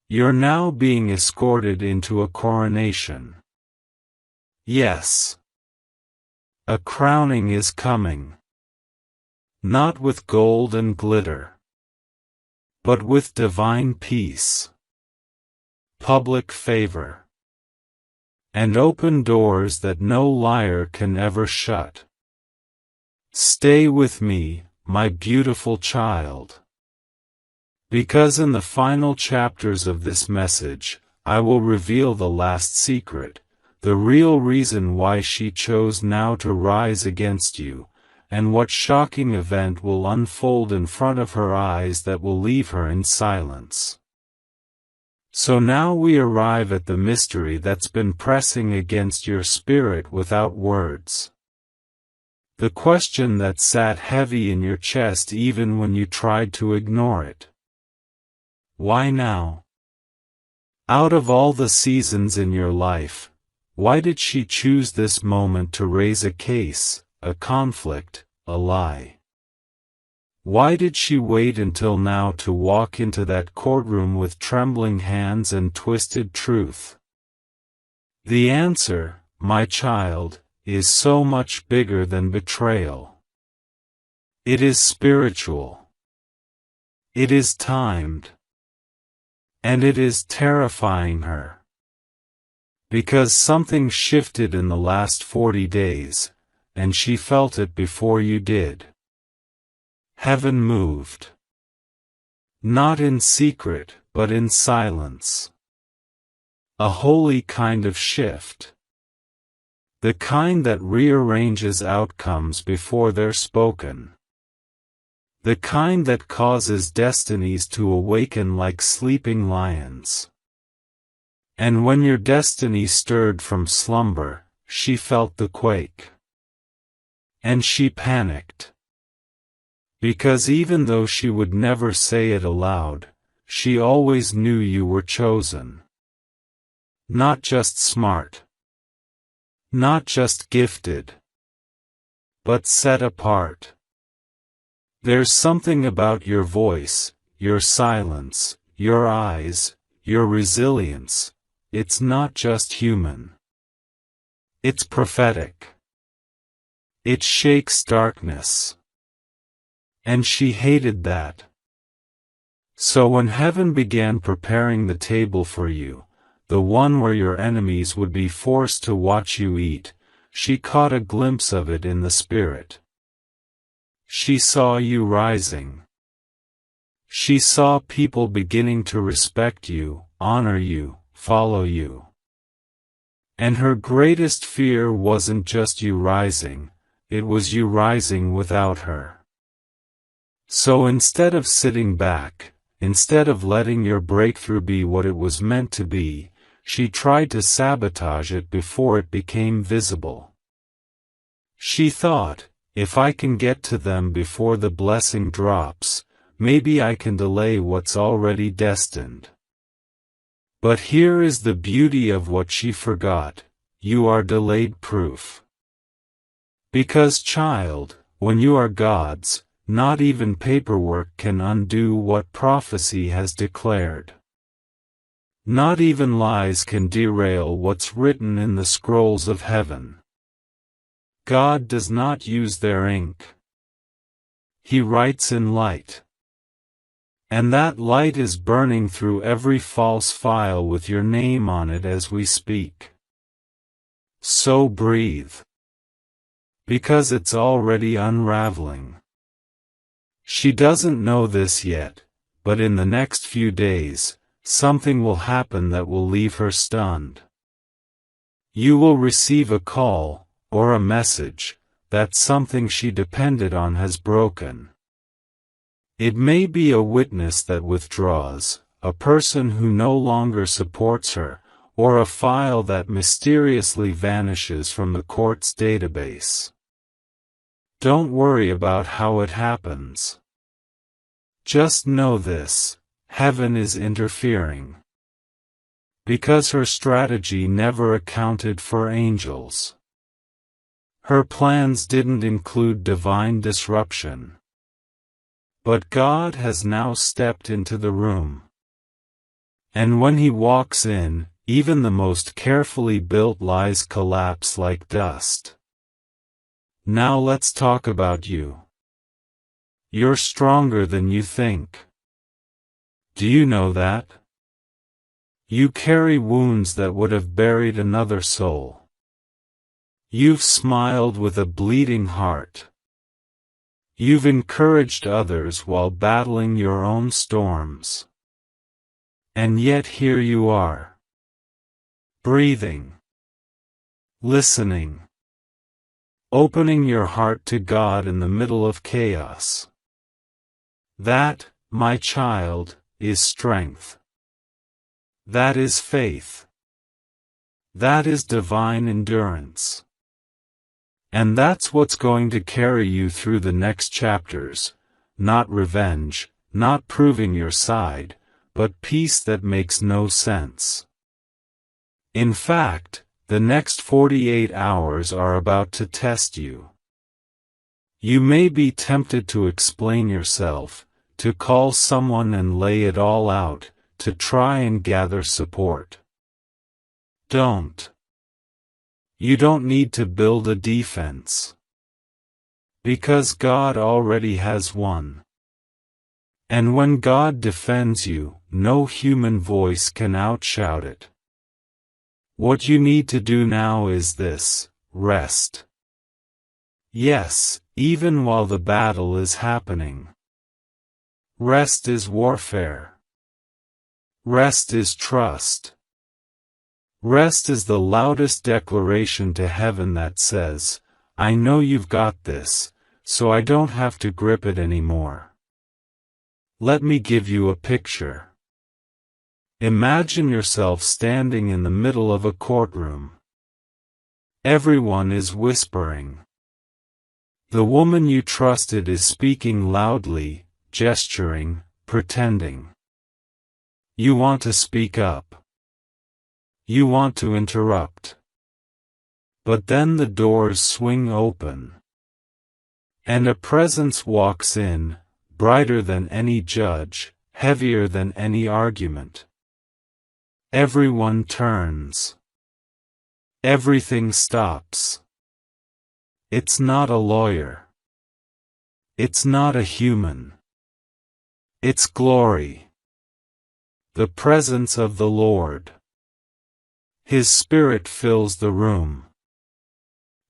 You're now being escorted into a coronation. Yes. A crowning is coming. Not with gold and glitter, but with divine peace, public favor, and open doors that no liar can ever shut. Stay with me, my beautiful child. Because in the final chapters of this message, I will reveal the last secret, the real reason why she chose now to rise against you, and what shocking event will unfold in front of her eyes that will leave her in silence. So now we arrive at the mystery that's been pressing against your spirit without words. The question that sat heavy in your chest even when you tried to ignore it. Why now? Out of all the seasons in your life, why did she choose this moment to raise a case, a conflict, a lie? Why did she wait until now to walk into that courtroom with trembling hands and twisted truth? The answer, my child, is so much bigger than betrayal. It is spiritual. It is timed. And it is terrifying her. Because something shifted in the last 40 days, and she felt it before you did. Heaven moved. Not in secret, but in silence. A holy kind of shift. The kind that rearranges outcomes before they're spoken. The kind that causes destinies to awaken like sleeping lions. And when your destiny stirred from slumber, she felt the quake. And she panicked. Because even though she would never say it aloud, she always knew you were chosen. Not just smart. Not just gifted. But set apart. There's something about your voice, your silence, your eyes, your resilience. It's not just human. It's prophetic. It shakes darkness. And she hated that. So when heaven began preparing the table for you, the one where your enemies would be forced to watch you eat, she caught a glimpse of it in the spirit. She saw you rising. She saw people beginning to respect you, honor you, follow you. And her greatest fear wasn't just you rising, it was you rising without her. So instead of sitting back, instead of letting your breakthrough be what it was meant to be, she tried to sabotage it before it became visible. She thought, If I can get to them before the blessing drops, maybe I can delay what's already destined. But here is the beauty of what she forgot: you are delayed proof. Because, child, when you are God's, not even paperwork can undo what prophecy has declared. Not even lies can derail what's written in the scrolls of heaven. God does not use their ink. He writes in light. And that light is burning through every false file with your name on it as we speak. So breathe. Because it's already unraveling. She doesn't know this yet, but in the next few days, something will happen that will leave her stunned. You will receive a call, or a message, that something she depended on has broken. It may be a witness that withdraws, a person who no longer supports her, or a file that mysteriously vanishes from the court's database. Don't worry about how it happens. Just know this: heaven is interfering. Because her strategy never accounted for angels. Her plans didn't include divine disruption. But God has now stepped into the room. And when He walks in, even the most carefully built lies collapse like dust. Now let's talk about you. You're stronger than you think. Do you know that? You carry wounds that would have buried another soul. You've smiled with a bleeding heart. You've encouraged others while battling your own storms. And yet here you are. Breathing. Listening. Opening your heart to God in the middle of chaos. That, my child, is strength. That is faith. That is divine endurance. And that's what's going to carry you through the next chapters: not revenge, not proving your side, but peace that makes no sense. In fact, the next 48 hours are about to test you. You may be tempted to explain yourself, to call someone and lay it all out, to try and gather support. Don't. You don't need to build a defense. Because God already has one. And when God defends you, no human voice can outshout it. What you need to do now is this: rest. Yes, even while the battle is happening. Rest is warfare. Rest is trust. Rest is the loudest declaration to heaven that says, I know you've got this, so I don't have to grip it anymore. Let me give you a picture. Imagine yourself standing in the middle of a courtroom. Everyone is whispering. The woman you trusted is speaking loudly, gesturing, pretending. You want to speak up. You want to interrupt. But then the doors swing open. And a presence walks in, brighter than any judge, heavier than any argument. Everyone turns. Everything stops. It's not a lawyer. It's not a human. It's glory. The presence of the Lord. His Spirit fills the room.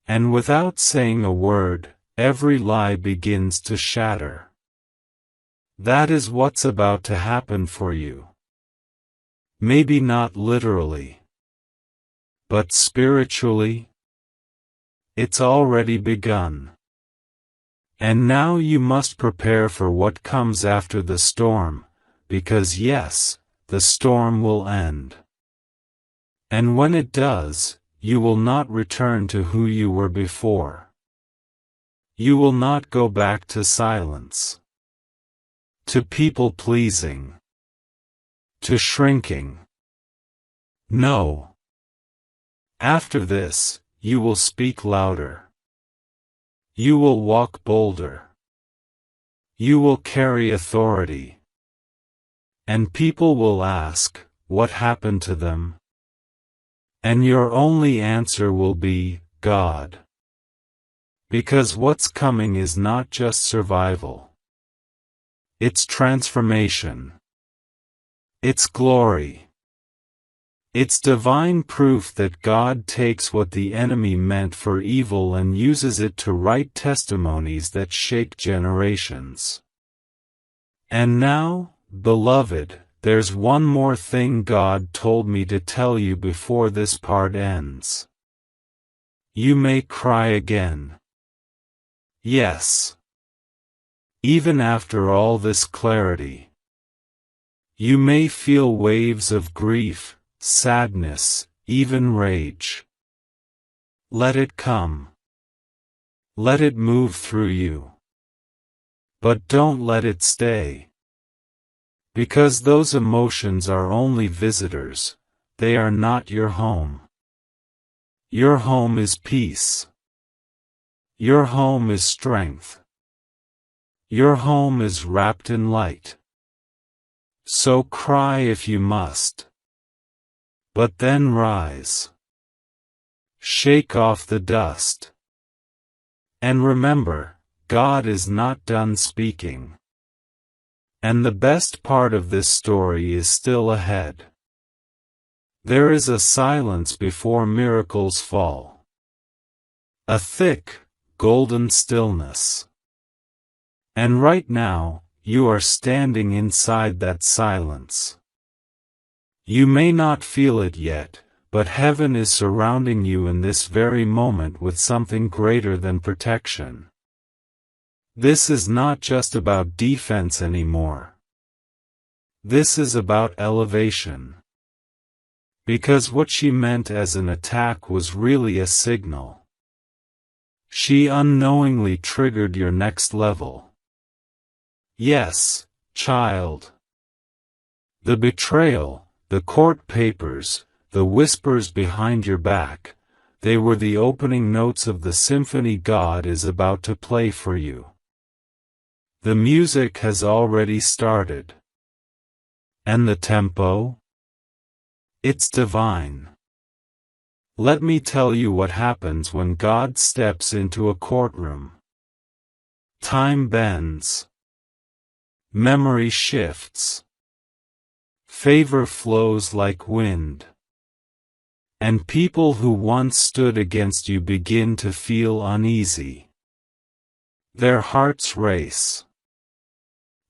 And without saying a word, every lie begins to shatter. That is what's about to happen for you. Maybe not literally. But spiritually? It's already begun. And now you must prepare for what comes after the storm, because yes, the storm will end. And when it does, you will not return to who you were before. You will not go back to silence, to people-pleasing, to shrinking. No. After this, you will speak louder. You will walk bolder. You will carry authority. And people will ask, what happened to them? And your only answer will be, God. Because what's coming is not just survival. It's transformation. It's glory. It's divine proof that God takes what the enemy meant for evil and uses it to write testimonies that shake generations. And now, beloved, there's one more thing God told me to tell you before this part ends. You may cry again. Yes. Even after all this clarity. You may feel waves of grief, sadness, even rage. Let it come. Let it move through you. But don't let it stay. Because those emotions are only visitors, they are not your home. Your home is peace. Your home is strength. Your home is wrapped in light. So cry if you must. But then rise. Shake off the dust. And remember, God is not done speaking. And the best part of this story is still ahead. There is a silence before miracles fall. A thick, golden stillness. And right now, you are standing inside that silence. You may not feel it yet, but heaven is surrounding you in this very moment with something greater than protection. This is not just about defense anymore. This is about elevation. Because what she meant as an attack was really a signal. She unknowingly triggered your next level. Yes, child. The betrayal, the court papers, the whispers behind your back, they were the opening notes of the symphony God is about to play for you. The music has already started. And the tempo? It's divine. Let me tell you what happens when God steps into a courtroom. Time bends. Memory shifts. Favor flows like wind. And people who once stood against you begin to feel uneasy. Their hearts race.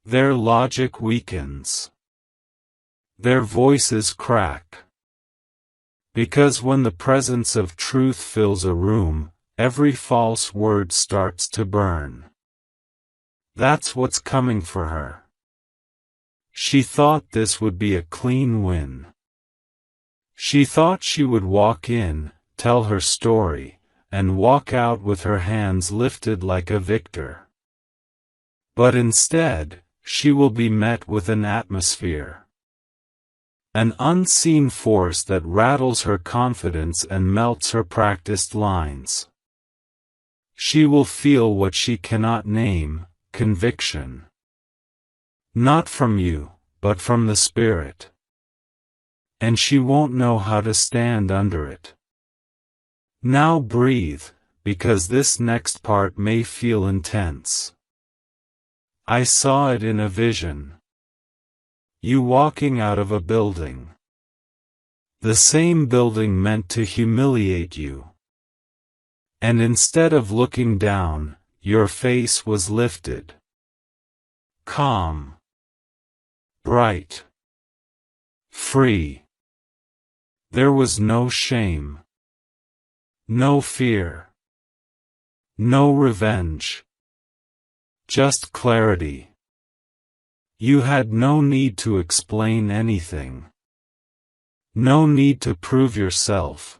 Their logic weakens. Their voices crack. Because when the presence of truth fills a room, every false word starts to burn. That's what's coming for her. She thought this would be a clean win. She thought she would walk in, tell her story, and walk out with her hands lifted like a victor. But instead, she will be met with an atmosphere. An unseen force that rattles her confidence and melts her practiced lines. She will feel what she cannot name, conviction. Not from you, but from the Spirit. And she won't know how to stand under it. Now breathe, because this next part may feel intense. I saw it in a vision. You walking out of a building. The same building meant to humiliate you. And instead of looking down, your face was lifted. Calm. Bright. Free. There was no shame. No fear. No revenge. Just clarity. You had no need to explain anything. No need to prove yourself.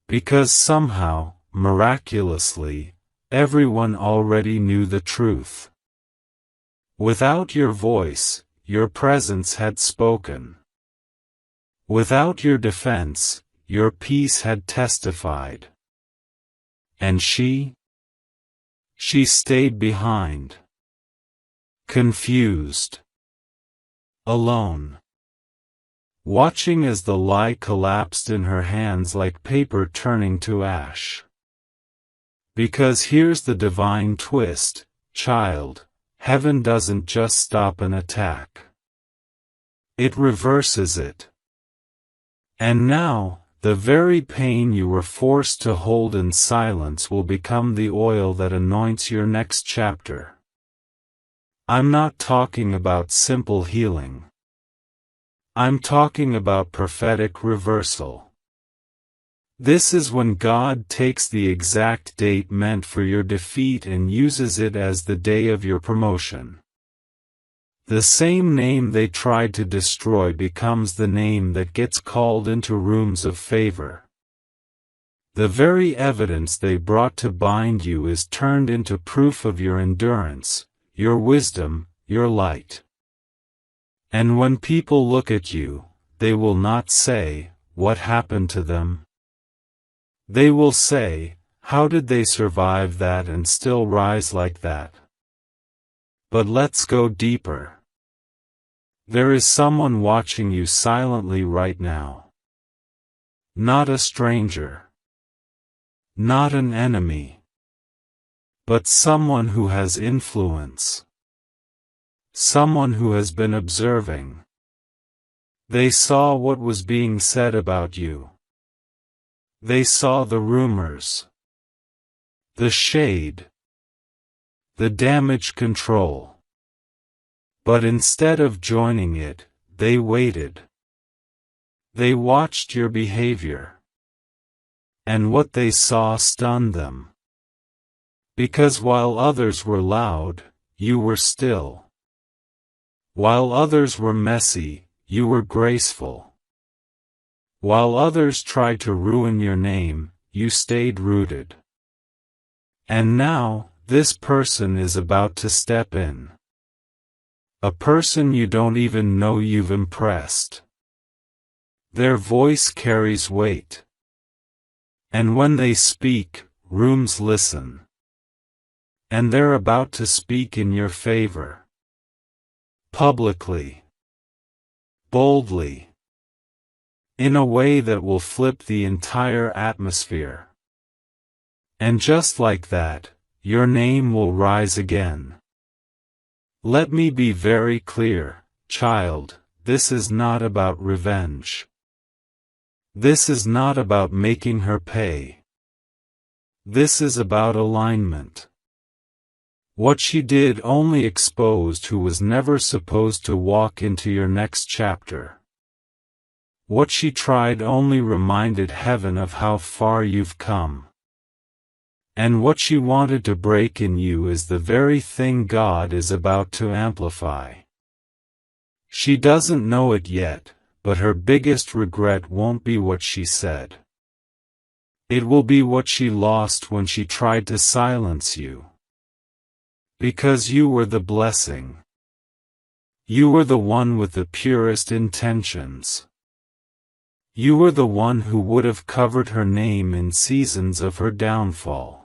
Because somehow, miraculously, Everyone already knew the truth. Without your voice, your presence had spoken. Without your defense, your peace had testified. And she stayed behind. Confused. Alone. Watching as the lie collapsed in her hands like paper turning to ash. Because here's the divine twist, child, heaven doesn't just stop an attack. It reverses it. And now, the very pain you were forced to hold in silence will become the oil that anoints your next chapter. I'm not talking about simple healing. I'm talking about prophetic reversal. This is when God takes the exact date meant for your defeat and uses it as the day of your promotion. The same name they tried to destroy becomes the name that gets called into rooms of favor. The very evidence they brought to bind you is turned into proof of your endurance, your wisdom, your light. And when people look at you, they will not say, "What happened to them?" They will say, "How did they survive that and still rise like that?" But let's go deeper. There is someone watching you silently right now. Not a stranger. Not an enemy. But someone who has influence. Someone who has been observing. They saw what was being said about you. They saw the rumors. The shade. The damage control. But instead of joining it, they waited. They watched your behavior. And what they saw stunned them. Because while others were loud, you were still. While others were messy, you were graceful. While others tried to ruin your name, you stayed rooted. And now, this person is about to step in. A person you don't even know you've impressed. Their voice carries weight. And when they speak, rooms listen. And they're about to speak in your favor. Publicly. Boldly. In a way that will flip the entire atmosphere. And just like that, your name will rise again. Let me be very clear, child, this is not about revenge. This is not about making her pay. This is about alignment. What she did only exposed who was never supposed to walk into your next chapter. What she tried only reminded heaven of how far you've come. And what she wanted to break in you is the very thing God is about to amplify. She doesn't know it yet, but her biggest regret won't be what she said. It will be what she lost when she tried to silence you. Because you were the blessing. You were the one with the purest intentions. You were the one who would have covered her name in seasons of her downfall.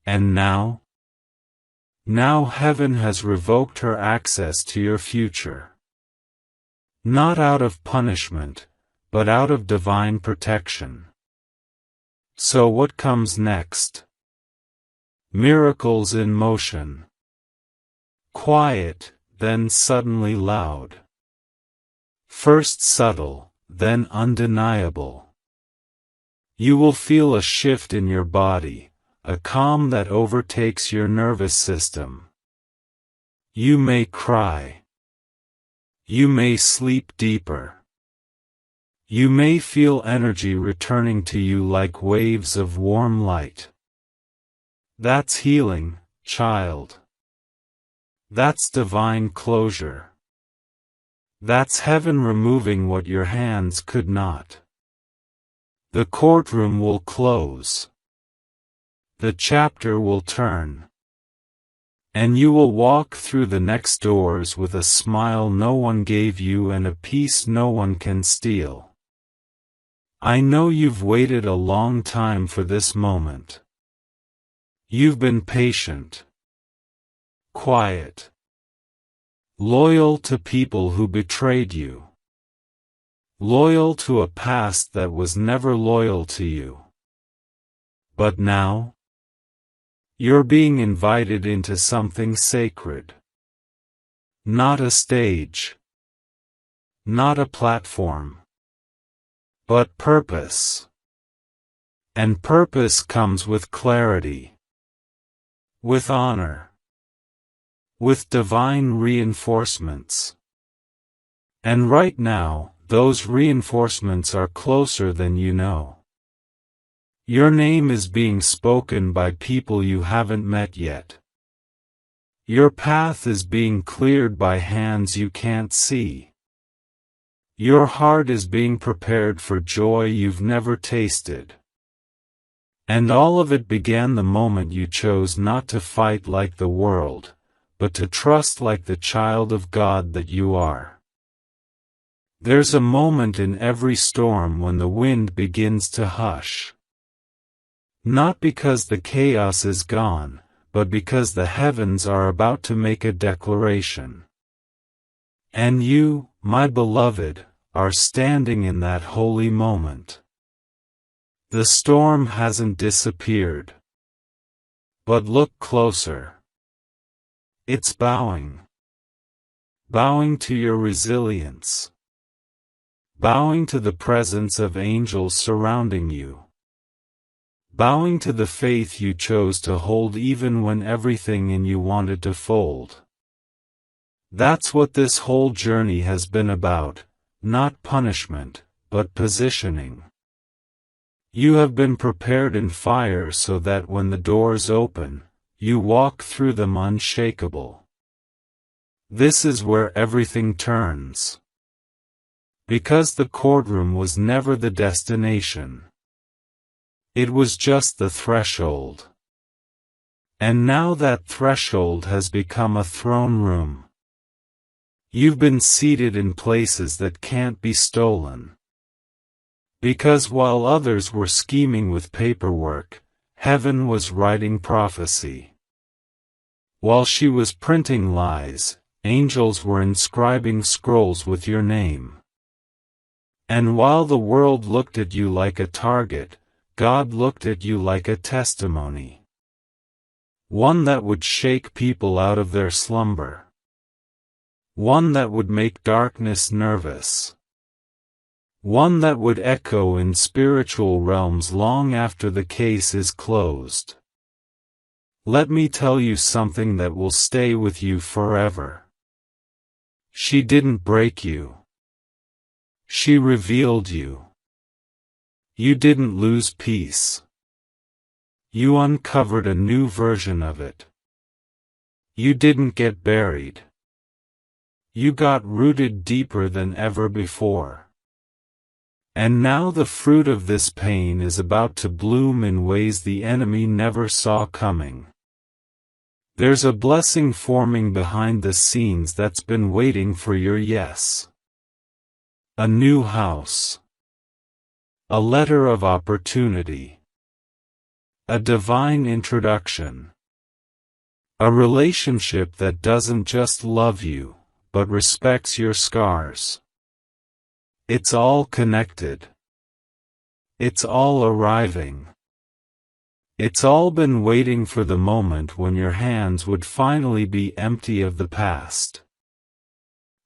And now? Now heaven has revoked her access to your future. Not out of punishment, but out of divine protection. So what comes next? Miracles in motion. Quiet, then suddenly loud. First subtle, then undeniable. You will feel a shift in your body. A calm that overtakes your nervous system. You may cry. You may sleep deeper. You may feel energy returning to you like waves of warm light. That's healing, child. That's divine closure. That's heaven removing what your hands could not. The courtroom will close. The chapter will turn. And you will walk through the next doors with a smile no one gave you and a peace no one can steal. I know you've waited a long time for this moment. You've been patient, quiet, loyal to people who betrayed you, loyal to a past that was never loyal to you. But now, you're being invited into something sacred. Not a stage. Not a platform. But purpose. And purpose comes with clarity. With honor. With divine reinforcements. And right now, those reinforcements are closer than you know. Your name is being spoken by people you haven't met yet. Your path is being cleared by hands you can't see. Your heart is being prepared for joy you've never tasted. And all of it began the moment you chose not to fight like the world, but to trust like the child of God that you are. There's a moment in every storm when the wind begins to hush. Not because the chaos is gone, but because the heavens are about to make a declaration. And you, my beloved, are standing in that holy moment. The storm hasn't disappeared. But look closer. It's bowing. Bowing to your resilience. Bowing to the presence of angels surrounding you. Bowing to the faith you chose to hold even when everything in you wanted to fold. That's what this whole journey has been about, not punishment, but positioning. You have been prepared in fire so that when the doors open, you walk through them unshakable. This is where everything turns. Because the courtroom was never the destination. It was just the threshold. And now that threshold has become a throne room. You've been seated in places that can't be stolen. Because while others were scheming with paperwork, heaven was writing prophecy. While she was printing lies, angels were inscribing scrolls with your name. And while the world looked at you like a target, God looked at you like a testimony. One that would shake people out of their slumber. One that would make darkness nervous. One that would echo in spiritual realms long after the case is closed. Let me tell you something that will stay with you forever. She didn't break you. She revealed you. You didn't lose peace. You uncovered a new version of it. You didn't get buried. You got rooted deeper than ever before. And now the fruit of this pain is about to bloom in ways the enemy never saw coming. There's a blessing forming behind the scenes that's been waiting for your yes. A new house. A letter of opportunity. A divine introduction. A relationship that doesn't just love you, but respects your scars. It's all connected. It's all arriving. It's all been waiting for the moment when your hands would finally be empty of the past.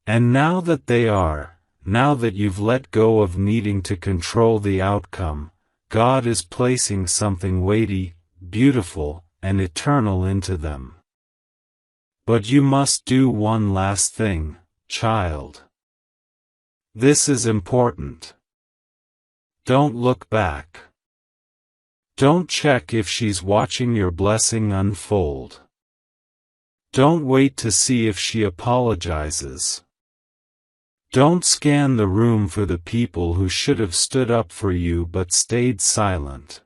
And now that they are, now that you've let go of needing to control the outcome, God is placing something weighty, beautiful, and eternal into them. But you must do one last thing, child. This is important. Don't look back. Don't check if she's watching your blessing unfold. Don't wait to see if she apologizes. Don't scan the room for the people who should have stood up for you but stayed silent.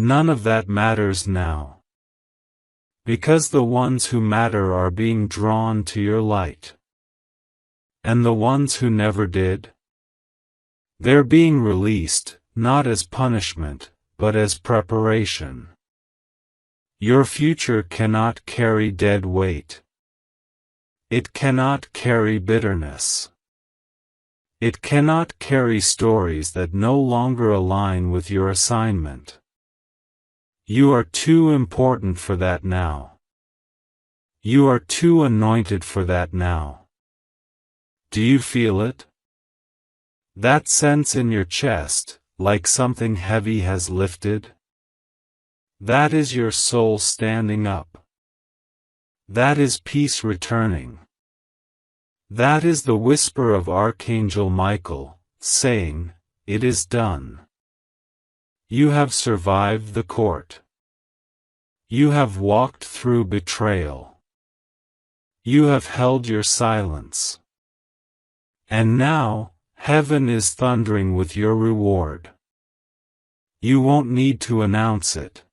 None of that matters now. Because the ones who matter are being drawn to your light. And the ones who never did? They're being released, not as punishment, but as preparation. Your future cannot carry dead weight. It cannot carry bitterness. It cannot carry stories that no longer align with your assignment. You are too important for that now. You are too anointed for that now. Do you feel it? That sense in your chest, like something heavy has lifted? That is your soul standing up. That is peace returning. That is the whisper of Archangel Michael, saying, "It is done." You have survived the court. You have walked through betrayal. You have held your silence. And now, heaven is thundering with your reward. You won't need to announce it.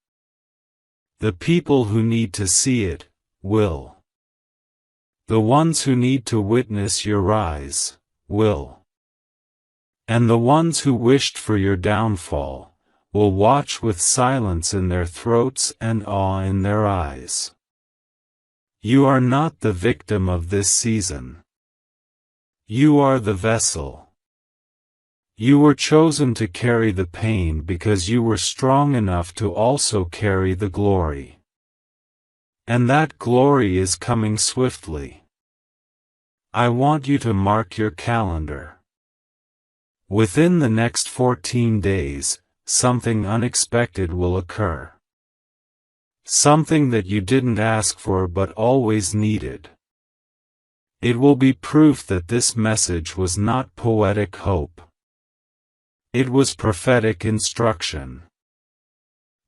The people who need to see it, will. The ones who need to witness your rise, will. And the ones who wished for your downfall, will watch with silence in their throats and awe in their eyes. You are not the victim of this season. You are the vessel. You were chosen to carry the pain because you were strong enough to also carry the glory. And that glory is coming swiftly. I want you to mark your calendar. Within the next 14 days, something unexpected will occur. Something that you didn't ask for but always needed. It will be proof that this message was not poetic hope. It was prophetic instruction.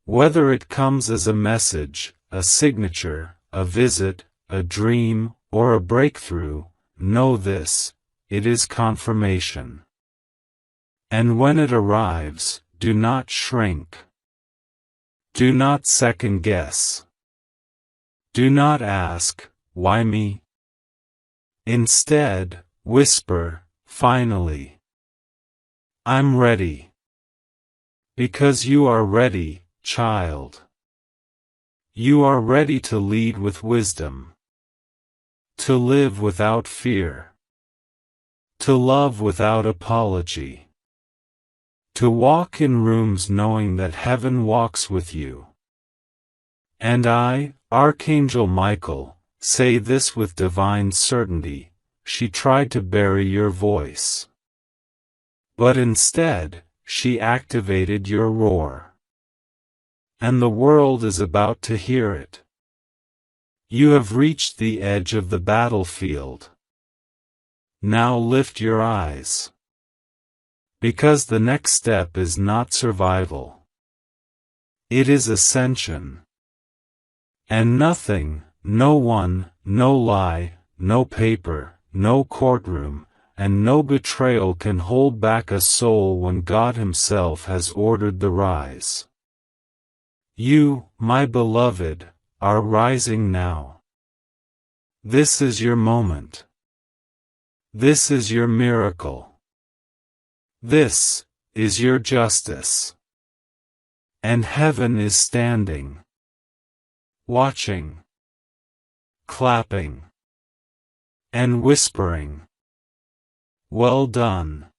Whether it comes as a message, a signature, a visit, a dream, or a breakthrough, know this, it is confirmation. And when it arrives, do not shrink. Do not second guess. Do not ask, why me? Instead, whisper, finally. I'm ready. Because you are ready, child. You are ready to lead with wisdom. To live without fear. To love without apology. To walk in rooms knowing that heaven walks with you. And I, Archangel Michael, say this with divine certainty, she tried to bury your voice. But instead, she activated your roar. And the world is about to hear it. You have reached the edge of the battlefield. Now lift your eyes. Because the next step is not survival. It is ascension. And nothing, no one, no lie, no paper, no courtroom, and no betrayal can hold back a soul when God Himself has ordered the rise. You, my beloved, are rising now. This is your moment. This is your miracle. This is your justice. And heaven is standing, watching, clapping, and whispering, "Well done."